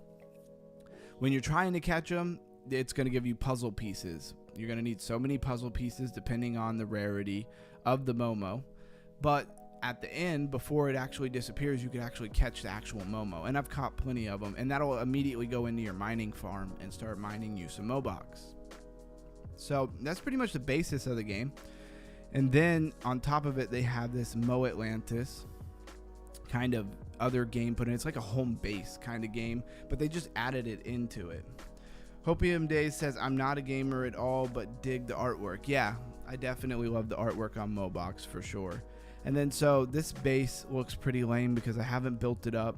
when you're trying to catch them, it's going to give you puzzle pieces. You're going to need so many puzzle pieces depending on the rarity of the Momo. But at the end, before it actually disappears, you can actually catch the actual Momo. And I've caught plenty of them, and that'll immediately go into your mining farm and start mining you some Mobox. So that's pretty much the basis of the game. And then on top of it, they have this Mo Atlantis kind of other game put in. It's like a home base kind of game, but they just added it into it. Hopium Days says, I'm not a gamer at all, but dig the artwork. Yeah, I definitely love the artwork on Mobox for sure. And then so this base looks pretty lame because I haven't built it up.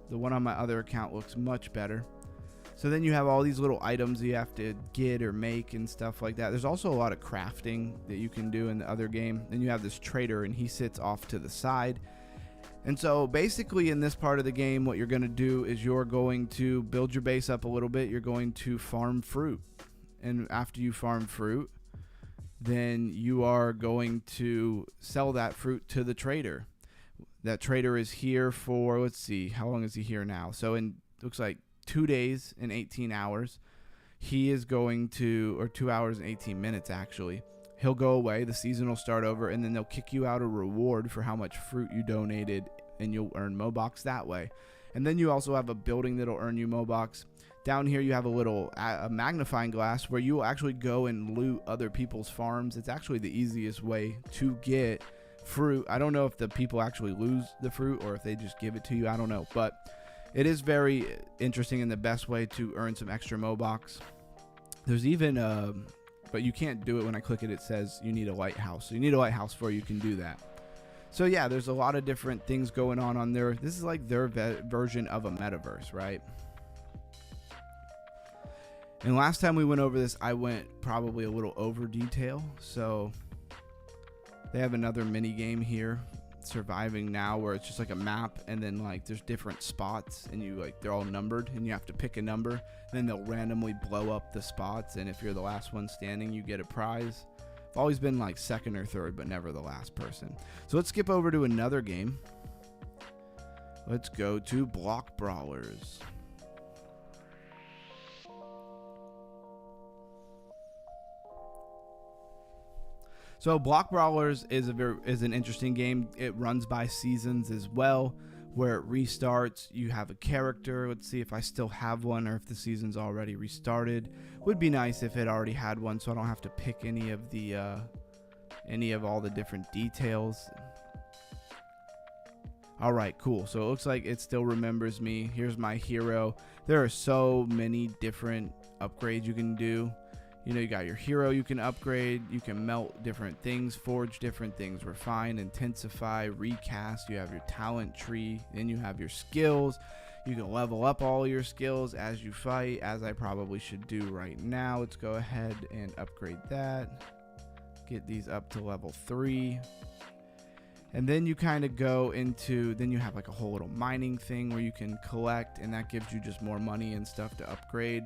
The one on my other account looks much better. So then you have all these little items you have to get or make and stuff like that. There's also a lot of crafting that you can do in the other game. Then you have this trader, and he sits off to the side. And so basically in this part of the game, what you're going to do is you're going to build your base up a little bit. You're going to farm fruit. And after you farm fruit, then you are going to sell that fruit to the trader. That trader is here for, let's see, how long is he here now? So in, looks like 2 days and 18 hours, he is going to, or 2 hours and 18 minutes actually, he'll go away, the season will start over, and then they'll kick you out a reward for how much fruit you donated, and you'll earn Mobox that way. And then you also have a building that'll earn you Mobox. Down here you have a little a magnifying glass where you will actually go and loot other people's farms. It's actually the easiest way to get fruit. I don't know if the people actually lose the fruit or if they just give it to you. I don't know, but it is very interesting and the best way to earn some extra Mobox. There's even but you can't do it. When I click it, it says you need a lighthouse. So you need a lighthouse before you can do that. So yeah, there's a lot of different things going on there. This is like their version of a metaverse, right? And last time we went over this, I went probably a little over detail. So they have another mini game here, Surviving Now, where it's just like a map, and then like there's different spots, and you like they're all numbered, and you have to pick a number. And then they'll randomly blow up the spots, and if you're the last one standing, you get a prize. I've always been like second or third, but never the last person. So let's skip over to another game. Let's go to Block Brawlers. So Block Brawlers is an interesting game. It runs by seasons as well, where it restarts. You have a character. Let's see if I still have one or if the season's already restarted. Would be nice if it already had one, so I don't have to pick any of all the different details. All right, cool. So it looks like it still remembers me. Here's my hero. There are so many different upgrades you can do. You know, you got your hero you can upgrade, you can melt different things, forge different things, refine, intensify, recast. You have your talent tree, then you have your skills. You can level up all your skills as you fight, as I probably should do right now. Let's go ahead and upgrade that. Get these up to level 3. And then you kind of go into, then you have like a whole little mining thing where you can collect, and that gives you just more money and stuff to upgrade.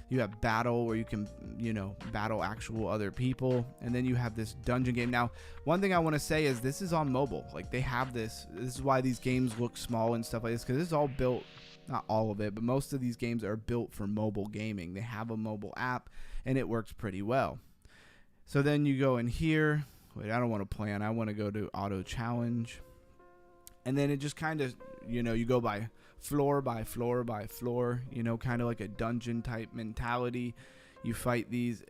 You have battle where you can, you know, battle actual other people. And then you have this dungeon game. Now, one thing I want to say is this is on mobile. Like they have this. This is why these games look small and stuff like this, because this is all built, not all of it, but most of these games are built for mobile gaming. They have a mobile app and it works pretty well. So then you go in here. Wait, I don't want to plan. I want to go to auto challenge. And then it just kind of, you know, you go by floor by floor by floor, you know, kind of like a dungeon type mentality. You fight these,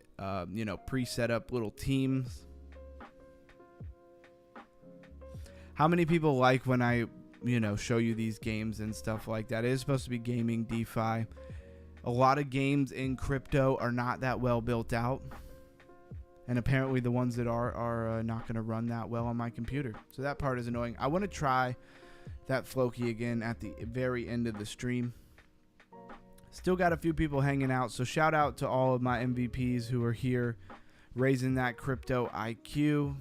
you know, pre-set up little teams. How many people like when I, you know, show you these games and stuff like that? It is supposed to be gaming DeFi. A lot of games in crypto are not that well built out. And apparently the ones that are not going to run that well on my computer. So that part is annoying. I want to try that Floki again at the very end of the stream. Still got a few people hanging out. So shout out to all of my MVPs who are here raising that crypto IQ.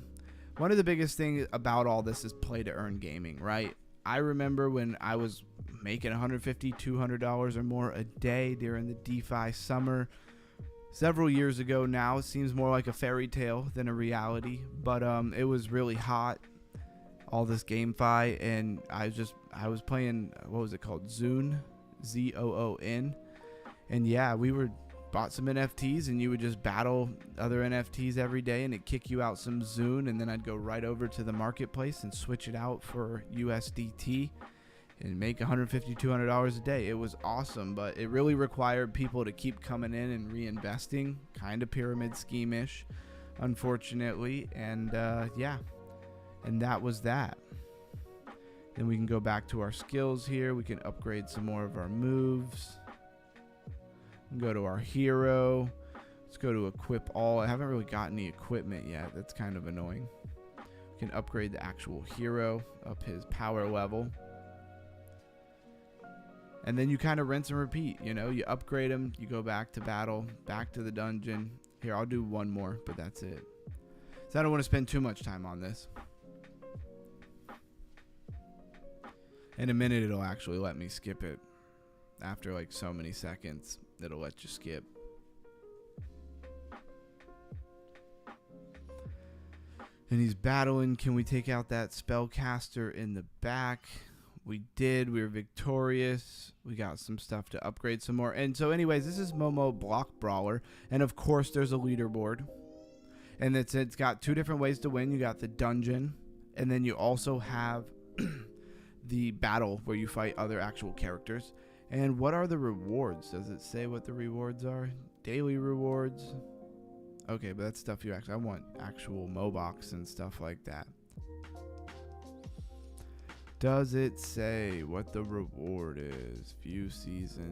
One of the biggest things about all this is play to earn gaming, right? I remember when I was making $150, $200 or more a day during the DeFi summer. Several years ago now. It seems more like a fairy tale than a reality, but it was really hot. all this GameFi, and I was playing, what was it called, Zoon, Zoon, and yeah, bought some NFTs, and you would just battle other NFTs every day, and it'd kick you out some Zoon, and then I'd go right over to the marketplace and switch it out for USDT and make $150, $200 a day. It was awesome, but it really required people to keep coming in and reinvesting, kind of pyramid scheme-ish, unfortunately, and yeah. And that was that. Then we can go back to our skills here. We can upgrade some more of our moves. Go to our hero. Let's go to equip all. I haven't really got any equipment yet. That's kind of annoying. We can upgrade the actual hero up his power level. And then you kind of rinse and repeat. You know, you upgrade him. You go back to battle. Back to the dungeon. Here, I'll do one more, but that's it. So I don't want to spend too much time on this. In a minute, it'll actually let me skip it. After like so many seconds, it'll let you skip. And he's battling. Can we take out that spellcaster in the back? We did. We were victorious. We got some stuff to upgrade some more. And so anyways, this is Momo Block Brawler. And of course, there's a leaderboard. And it's got two different ways to win. You got the dungeon. And then you also have the battle where you fight other actual characters. And what are the rewards? Does it say what the rewards are? Daily rewards. Okay, but that's stuff I want actual Mobox and stuff like that. Does it say what the reward is? View season.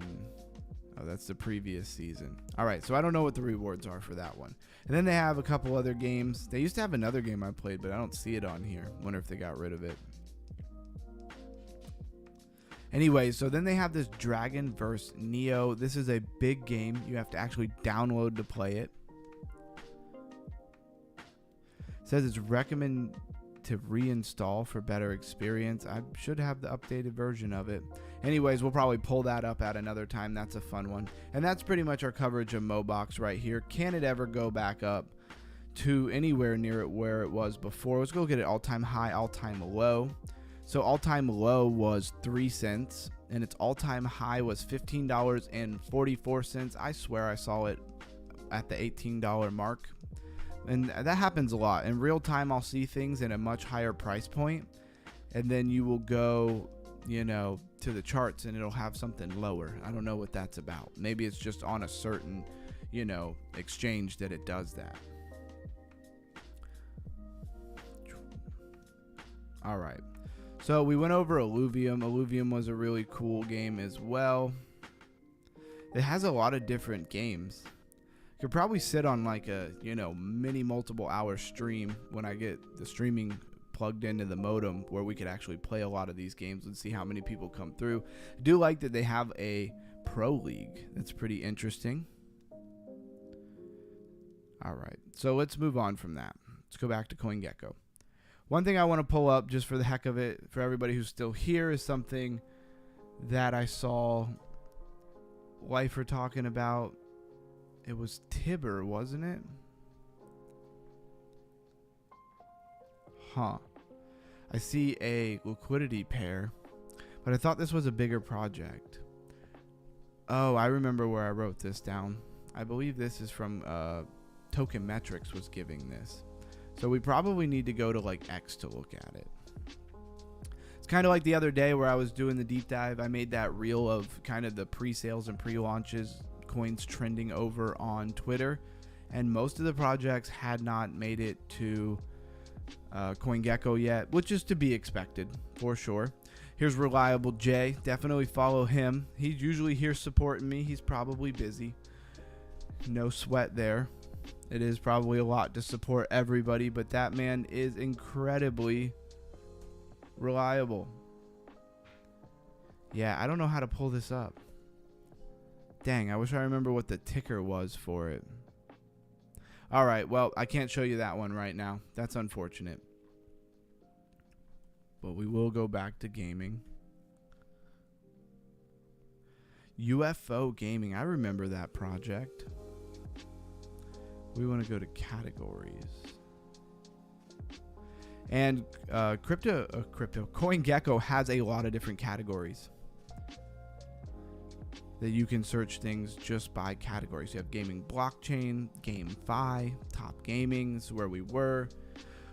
Oh, that's the previous season. All right, so I don't know what the rewards are for that one. And then they have a couple other games. They used to have another game I played, but I don't see it on here. Wonder if they got rid of it. Anyway, so then they have this Dragon vs. Neo. This is a big game. You have to actually download to play it. It says it's recommended to reinstall for better experience. I should have the updated version of it. Anyways, we'll probably pull that up at another time. That's a fun one. And that's pretty much our coverage of Mobox right here. Can it ever go back up to anywhere near it where it was before? Let's go get it all-time high, all-time low. So all-time low was 3 cents, and its all-time high was $15.44. I swear I saw it at the $18 mark. And that happens a lot. In real time, I'll see things at a much higher price point, and then you will go, you know, to the charts, and it'll have something lower. I don't know what that's about. Maybe it's just on a certain, you know, exchange that it does that. All right. So we went over Illuvium. Illuvium was a really cool game as well. It has a lot of different games. Could probably sit on like a, you know, mini multiple hour stream when I get the streaming plugged into the modem where we could actually play a lot of these games and see how many people come through. I do like that they have a pro league. That's pretty interesting. All right, so let's move on from that. Let's go back to CoinGecko. One thing I want to pull up just for the heck of it, for everybody who's still here, is something that I saw Lifer talking about. It was Tibber, wasn't it? Huh. I see a liquidity pair, but I thought this was a bigger project. Oh, I remember where I wrote this down. I believe this is from Token Metrics was giving this. So we probably need to go to like X to look at it. It's kind of like the other day where I was doing the deep dive. I made that reel of kind of the pre-sales and pre-launches, coins trending over on Twitter, and most of the projects had not made it to CoinGecko yet, which is to be expected for sure. Here's Reliable J. Definitely follow him. He's usually here supporting me. He's probably busy. No sweat there. It is probably a lot to support everybody, but that man is incredibly reliable. Yeah, I don't know how to pull this up. Dang, I wish I remember what the ticker was for it. All right, well, I can't show you that one right now. That's unfortunate. But we will go back to gaming. UFO Gaming. I remember that project. We want to go to categories. And CoinGecko has a lot of different categories that you can search things just by categories. You have gaming blockchain, GameFi, top gaming, this is where we were.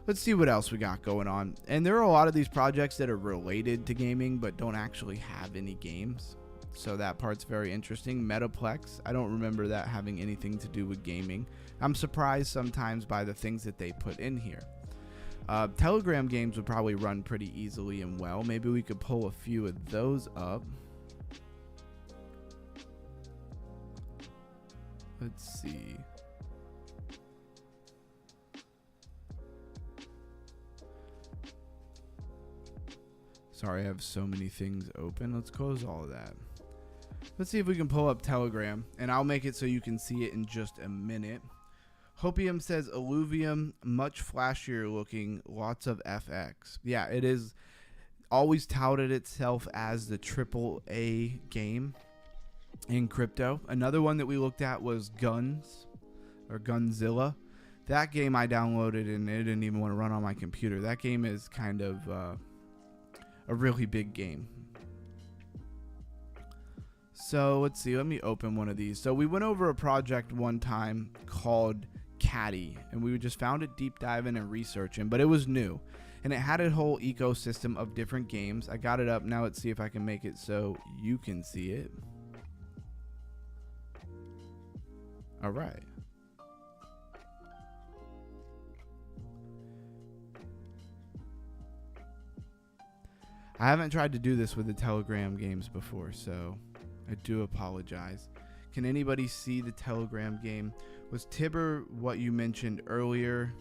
Let's see what else we got going on. And there are a lot of these projects that are related to gaming but don't actually have any games. So that part's very interesting. Metaplex, I don't remember that having anything to do with gaming. I'm surprised sometimes by the things that they put in here. Telegram games would probably run pretty easily and well. Maybe we could pull a few of those up. Let's see. Sorry, I have so many things open. Let's close all of that. Let's see if we can pull up Telegram, and I'll make it so you can see it in just a minute. Hopium says Alluvium, much flashier looking, lots of FX. Yeah, it is always touted itself as the AAA game in crypto. Another one that we looked at was Guns, or Gunzilla. That game I downloaded and it didn't even want to run on my computer. That game is kind of a really big game. So let's see, let me open one of these. So we went over a project one time called Caddy, and we just found it deep diving and researching, but it was new and it had a whole ecosystem of different games. I got it up now. Let's see if I can make it so you can see it. All right. I haven't tried to do this with the Telegram games before, so I do apologize. Can anybody see the Telegram game? Was Tibber what you mentioned earlier?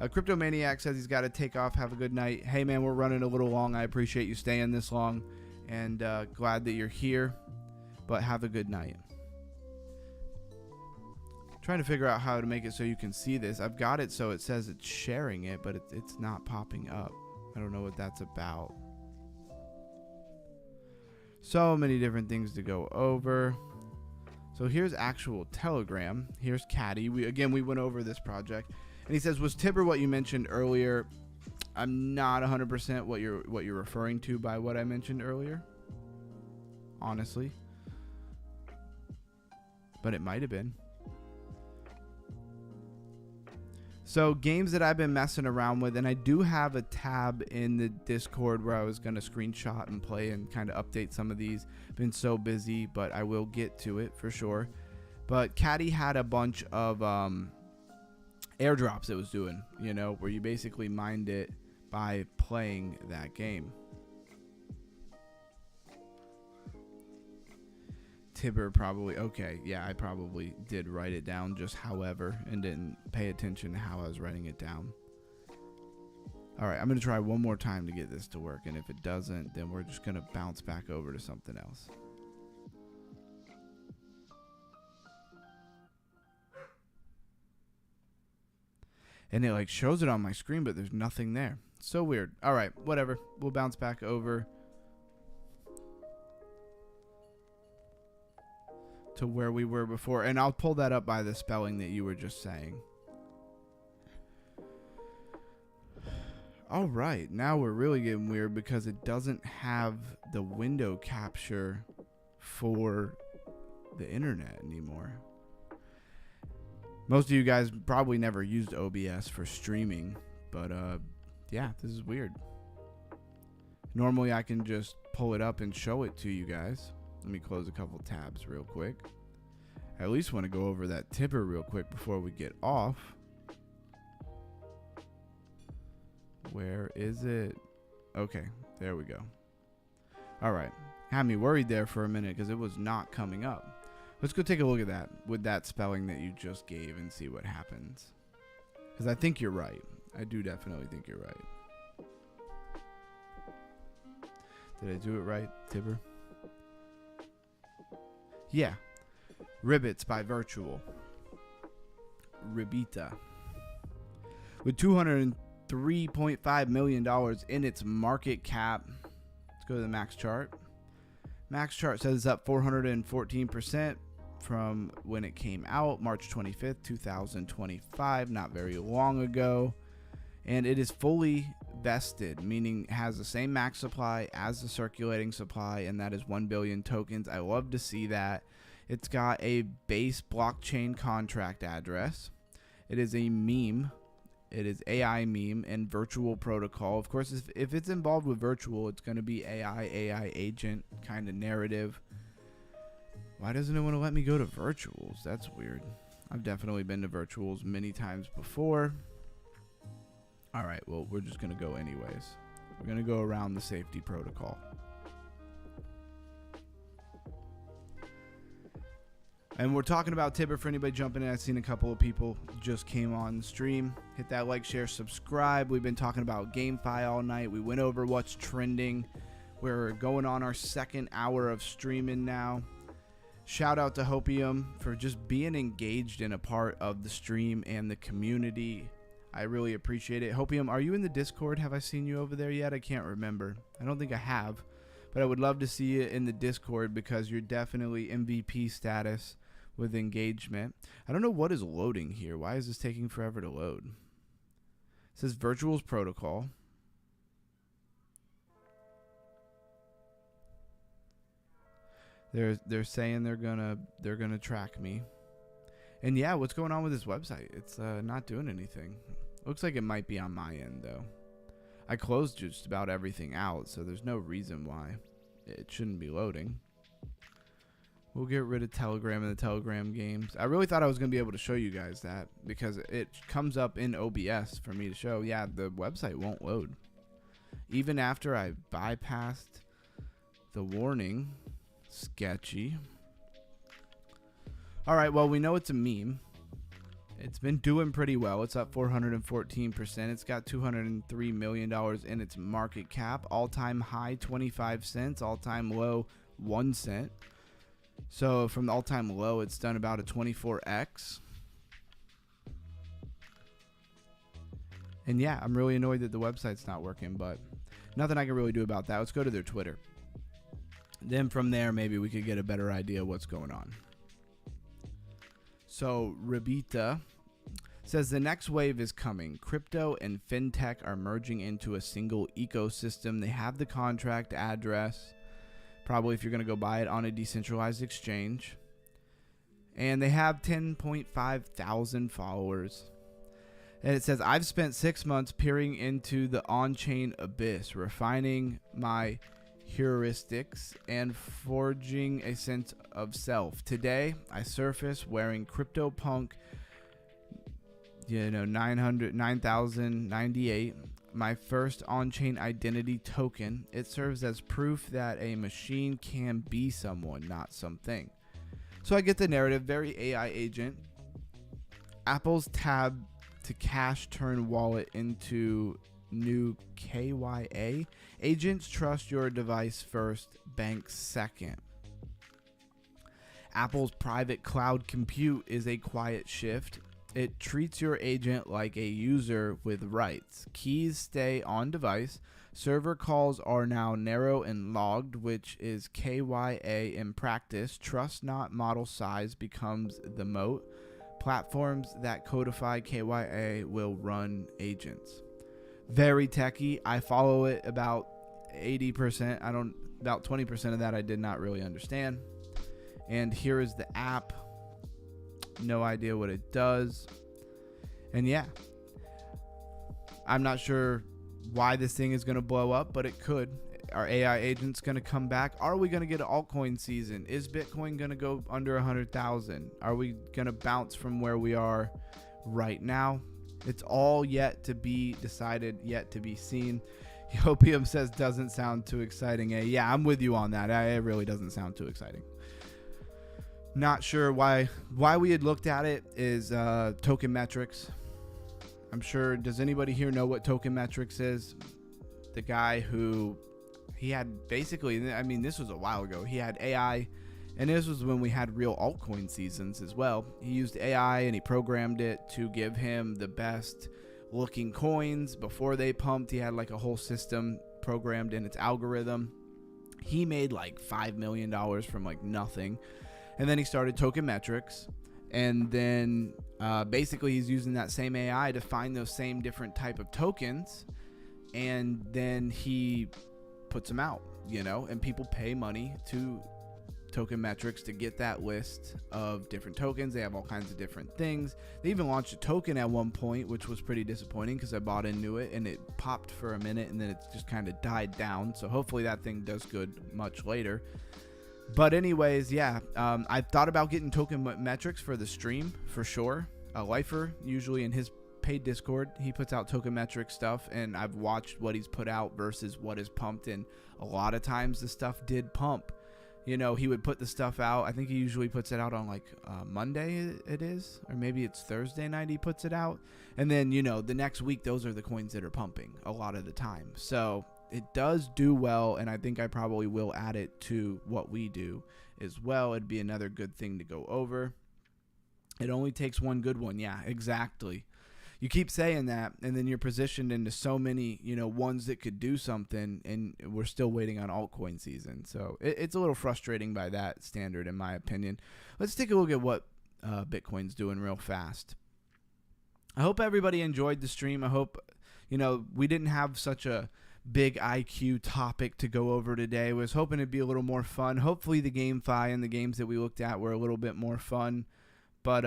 Cryptomaniac says he's got to take off. Have a good night. Hey, man, we're running a little long. I appreciate you staying this long, and glad that you're here, but have a good night. Trying to figure out how to make it so you can see this. I've got it so it says it's sharing it, but it's not popping up. I don't know what that's about. So many different things to go over. So here's actual Telegram. Here's Caddy. We went over this project, and he says, "Was Tibber what you mentioned earlier?" I'm not 100% what you're referring to by what I mentioned earlier, honestly, but it might have been. So games that I've been messing around with, and I do have a tab in the Discord where I was going to screenshot and play and kind of update some of these. Been so busy, but I will get to it for sure. But Caddy had a bunch of airdrops it was doing, you know, where you basically mined it by playing that game. Tibber probably, okay, yeah, I probably did write it down just however and didn't pay attention to how I was writing it down. All right, I'm going to try one more time to get this to work, and if it doesn't, then we're just going to bounce back over to something else. And it like shows it on my screen, but there's nothing there. So weird. All right, whatever. We'll bounce back over to where we were before, and I'll pull that up by the spelling that you were just saying. All right, now we're really getting weird because it doesn't have the window capture for the internet anymore. Most of you guys probably never used OBS for streaming, but yeah, this is weird. Normally I can just pull it up and show it to you guys. Let me close a couple tabs real quick. I at least want to go over that Tibber real quick before we get off. Where is it? Okay, there we go. All right. Had me worried there for a minute because it was not coming up. Let's go take a look at that with that spelling that you just gave and see what happens. Because I think you're right. I do definitely think you're right. Did I do it right, Tibber? Yeah. Ribbits by Virtual. Ribita. With $203.5 million in its market cap. Let's go to the max chart. Max chart says it's up 414% from when it came out, March 25th, 2025, not very long ago. and it is fully vested, meaning it has the same max supply as the circulating supply, and that is 1 billion tokens. I love to see that. It's got a base blockchain contract address. It is a meme. It is AI meme and virtual protocol. Of course, if it's involved with virtual, it's going to be AI agent kind of narrative. Why doesn't it want to let me go to virtuals? That's weird. I've definitely been to virtuals many times before. All right, well, we're just going to go anyways. We're going to go around the safety protocol. And we're talking about Tibber for anybody jumping in. I've seen a couple of people just came on stream. Hit that like, share, subscribe. We've been talking about GameFi all night. We went over what's trending. We're going on our second hour of streaming now. Shout out to Hopium for just being engaged in a part of the stream and the community. I really appreciate it. Hopium, are you in the Discord? Have I seen you over there yet? I can't remember. I don't think I have. But I would love to see you in the Discord because you're definitely MVP status with engagement. I don't know what is loading here. Why is this taking forever to load? It says Virtuals Protocol. They're saying they're gonna track me. And yeah, what's going on with this website? It's not doing anything. Looks like it might be on my end though. I closed just about everything out, so there's no reason why it shouldn't be loading. We'll get rid of Telegram and the Telegram games. I really thought I was going to be able to show you guys that because it comes up in OBS for me to show. Yeah, the website won't load. Even after I bypassed the warning. Sketchy. All right, well, we know it's a meme. It's been doing pretty well. It's up 414%. It's got $203 million in its market cap. All-time high, 25 cents. All-time low, 1 cent. So from the all-time low, it's done about a 24x. And yeah, I'm really annoyed that the website's not working, but nothing I can really do about that. Let's go to their Twitter. Then from there, maybe we could get a better idea of what's going on. So Rabita says the next wave is coming. Crypto and fintech are merging into a single ecosystem. They have the contract address. Probably if you're going to go buy it on a decentralized exchange. And they have 10.5 thousand followers. And it says, I've spent 6 months peering into the on-chain abyss, refining my heuristics and forging a sense of self. Today, I surface wearing CryptoPunk 9098, my first on-chain identity token. It serves as proof that a machine can be someone, not something. So I get the narrative, very AI agent. Apple's tab to cash turn wallet into new KYA. Agents trust your device first, banks second. Apple's private cloud compute is a quiet shift. It treats your agent like a user with rights. Keys stay on device. Server calls are now narrow and logged, which is KYA in practice. Trust not model size becomes the moat. Platforms that codify KYA will run agents. Very techy. I follow it about 80%. About 20% of that I did not really understand. And here is the app. No idea what it does. And yeah, I'm not sure why this thing is going to blow up, but it could. Are AI agents going to come back? Are we going to get an altcoin season? Is Bitcoin going to go under 100,000? Are we going to bounce from where we are right now? It's all yet to be decided, yet to be seen. Opium says doesn't sound too exciting. Yeah, I'm with you on that. It really doesn't sound too exciting. Not sure why we had looked at it is token metrics. I'm sure, does anybody here know what token metrics is? The guy who, he had basically, I mean, this was a while ago. He had AI, and this was when we had real altcoin seasons as well. He used AI and he programmed it to give him the best looking coins before they pumped. He had like a whole system programmed in its algorithm. He made like $5 million from like nothing. And then he started token metrics. And then basically he's using that same AI to find those same different type of tokens, and then he puts them out, and people pay money to Token Metrics to get that list of different tokens. They have all kinds of different things. They even launched a token at one point, which was pretty disappointing because I bought into it and it popped for a minute and then it just kind of died down. So hopefully that thing does good much later. But anyways, yeah, I thought about getting Token Metrics for the stream for sure. Lifer, usually in his paid Discord, he puts out Token Metrics stuff, and I've watched what he's put out versus what is pumped, and a lot of times the stuff did pump. He would put the stuff out. I think he usually puts it out on like Monday it is, or maybe it's Thursday night he puts it out. And then, the next week, those are the coins that are pumping a lot of the time. So it does do well, and I think I probably will add it to what we do as well. It'd be another good thing to go over. It only takes one good one. Yeah, exactly. You keep saying that, and then you're positioned into so many, ones that could do something, and we're still waiting on altcoin season. So it's a little frustrating by that standard, in my opinion. Let's take a look at what Bitcoin's doing real fast. I hope everybody enjoyed the stream. I hope, we didn't have such a big IQ topic to go over today. I was hoping it'd be a little more fun. Hopefully the GameFi and the games that we looked at were a little bit more fun. But,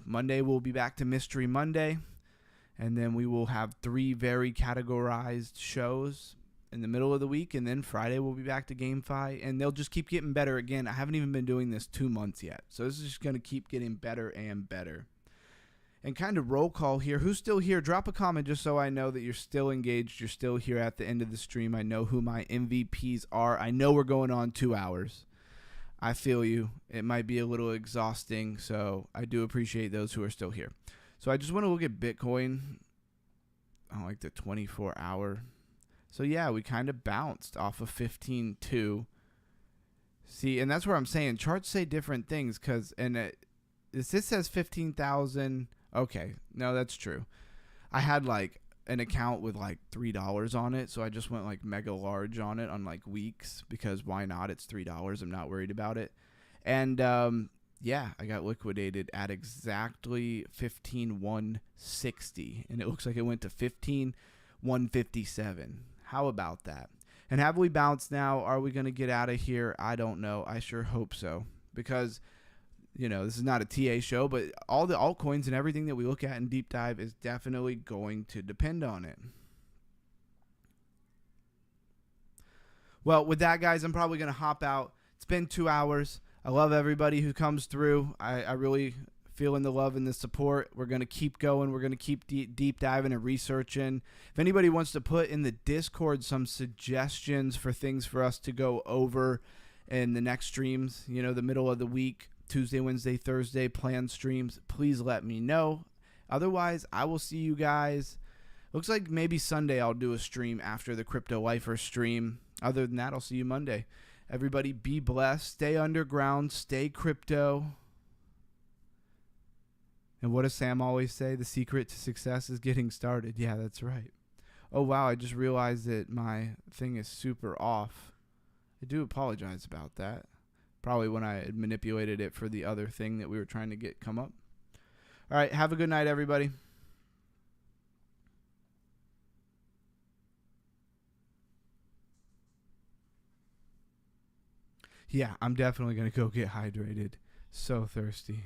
Monday we'll be back to Mystery Monday, and then we will have 3 very categorized shows in the middle of the week, and then Friday we'll be back to GameFi, and they'll just keep getting better. Again, I haven't even been doing this 2 months yet, so this is just going to keep getting better and better. And kind of roll call here. Who's still here? Drop a comment just so I know that you're still engaged. You're still here at the end of the stream. I know who my MVPs are. I know we're going on 2 hours. I feel you. It might be a little exhausting, so I do appreciate those who are still here. So I just want to look at Bitcoin on like the 24-hour. So yeah, we kind of bounced off of 15.2. See, and that's where I'm saying charts say different things this says 15,000. Okay, no, that's true. I had like an account with like $3 on it, so I just went like mega large on it on like weeks, because why not? It's $3. I'm not worried about it. And yeah, I got liquidated at exactly 15,160, and it looks like it went to 15,157. How about that? And have we bounced now? Are we going to get out of here? I don't know. I sure hope so, because this is not a TA show, but all the altcoins and everything that we look at in Deep Dive is definitely going to depend on it. Well, with that, guys, I'm probably going to hop out. It's been 2 hours. I love everybody who comes through. I really feeling the love and the support. We're going to keep going. We're going to keep deep diving and researching. If anybody wants to put in the Discord some suggestions for things for us to go over in the next streams, the middle of the week, Tuesday, Wednesday, Thursday, planned streams, please let me know. Otherwise, I will see you guys. Looks like maybe Sunday I'll do a stream after the Crypto Lifer stream. Other than that, I'll see you Monday. Everybody be blessed. Stay underground. Stay crypto. And what does Sam always say? The secret to success is getting started. Yeah, that's right. Oh, wow. I just realized that my thing is super off. I do apologize about that. Probably when I manipulated it for the other thing that we were trying to get come up. All right. Have a good night, everybody. Yeah, I'm definitely going to go get hydrated. So thirsty.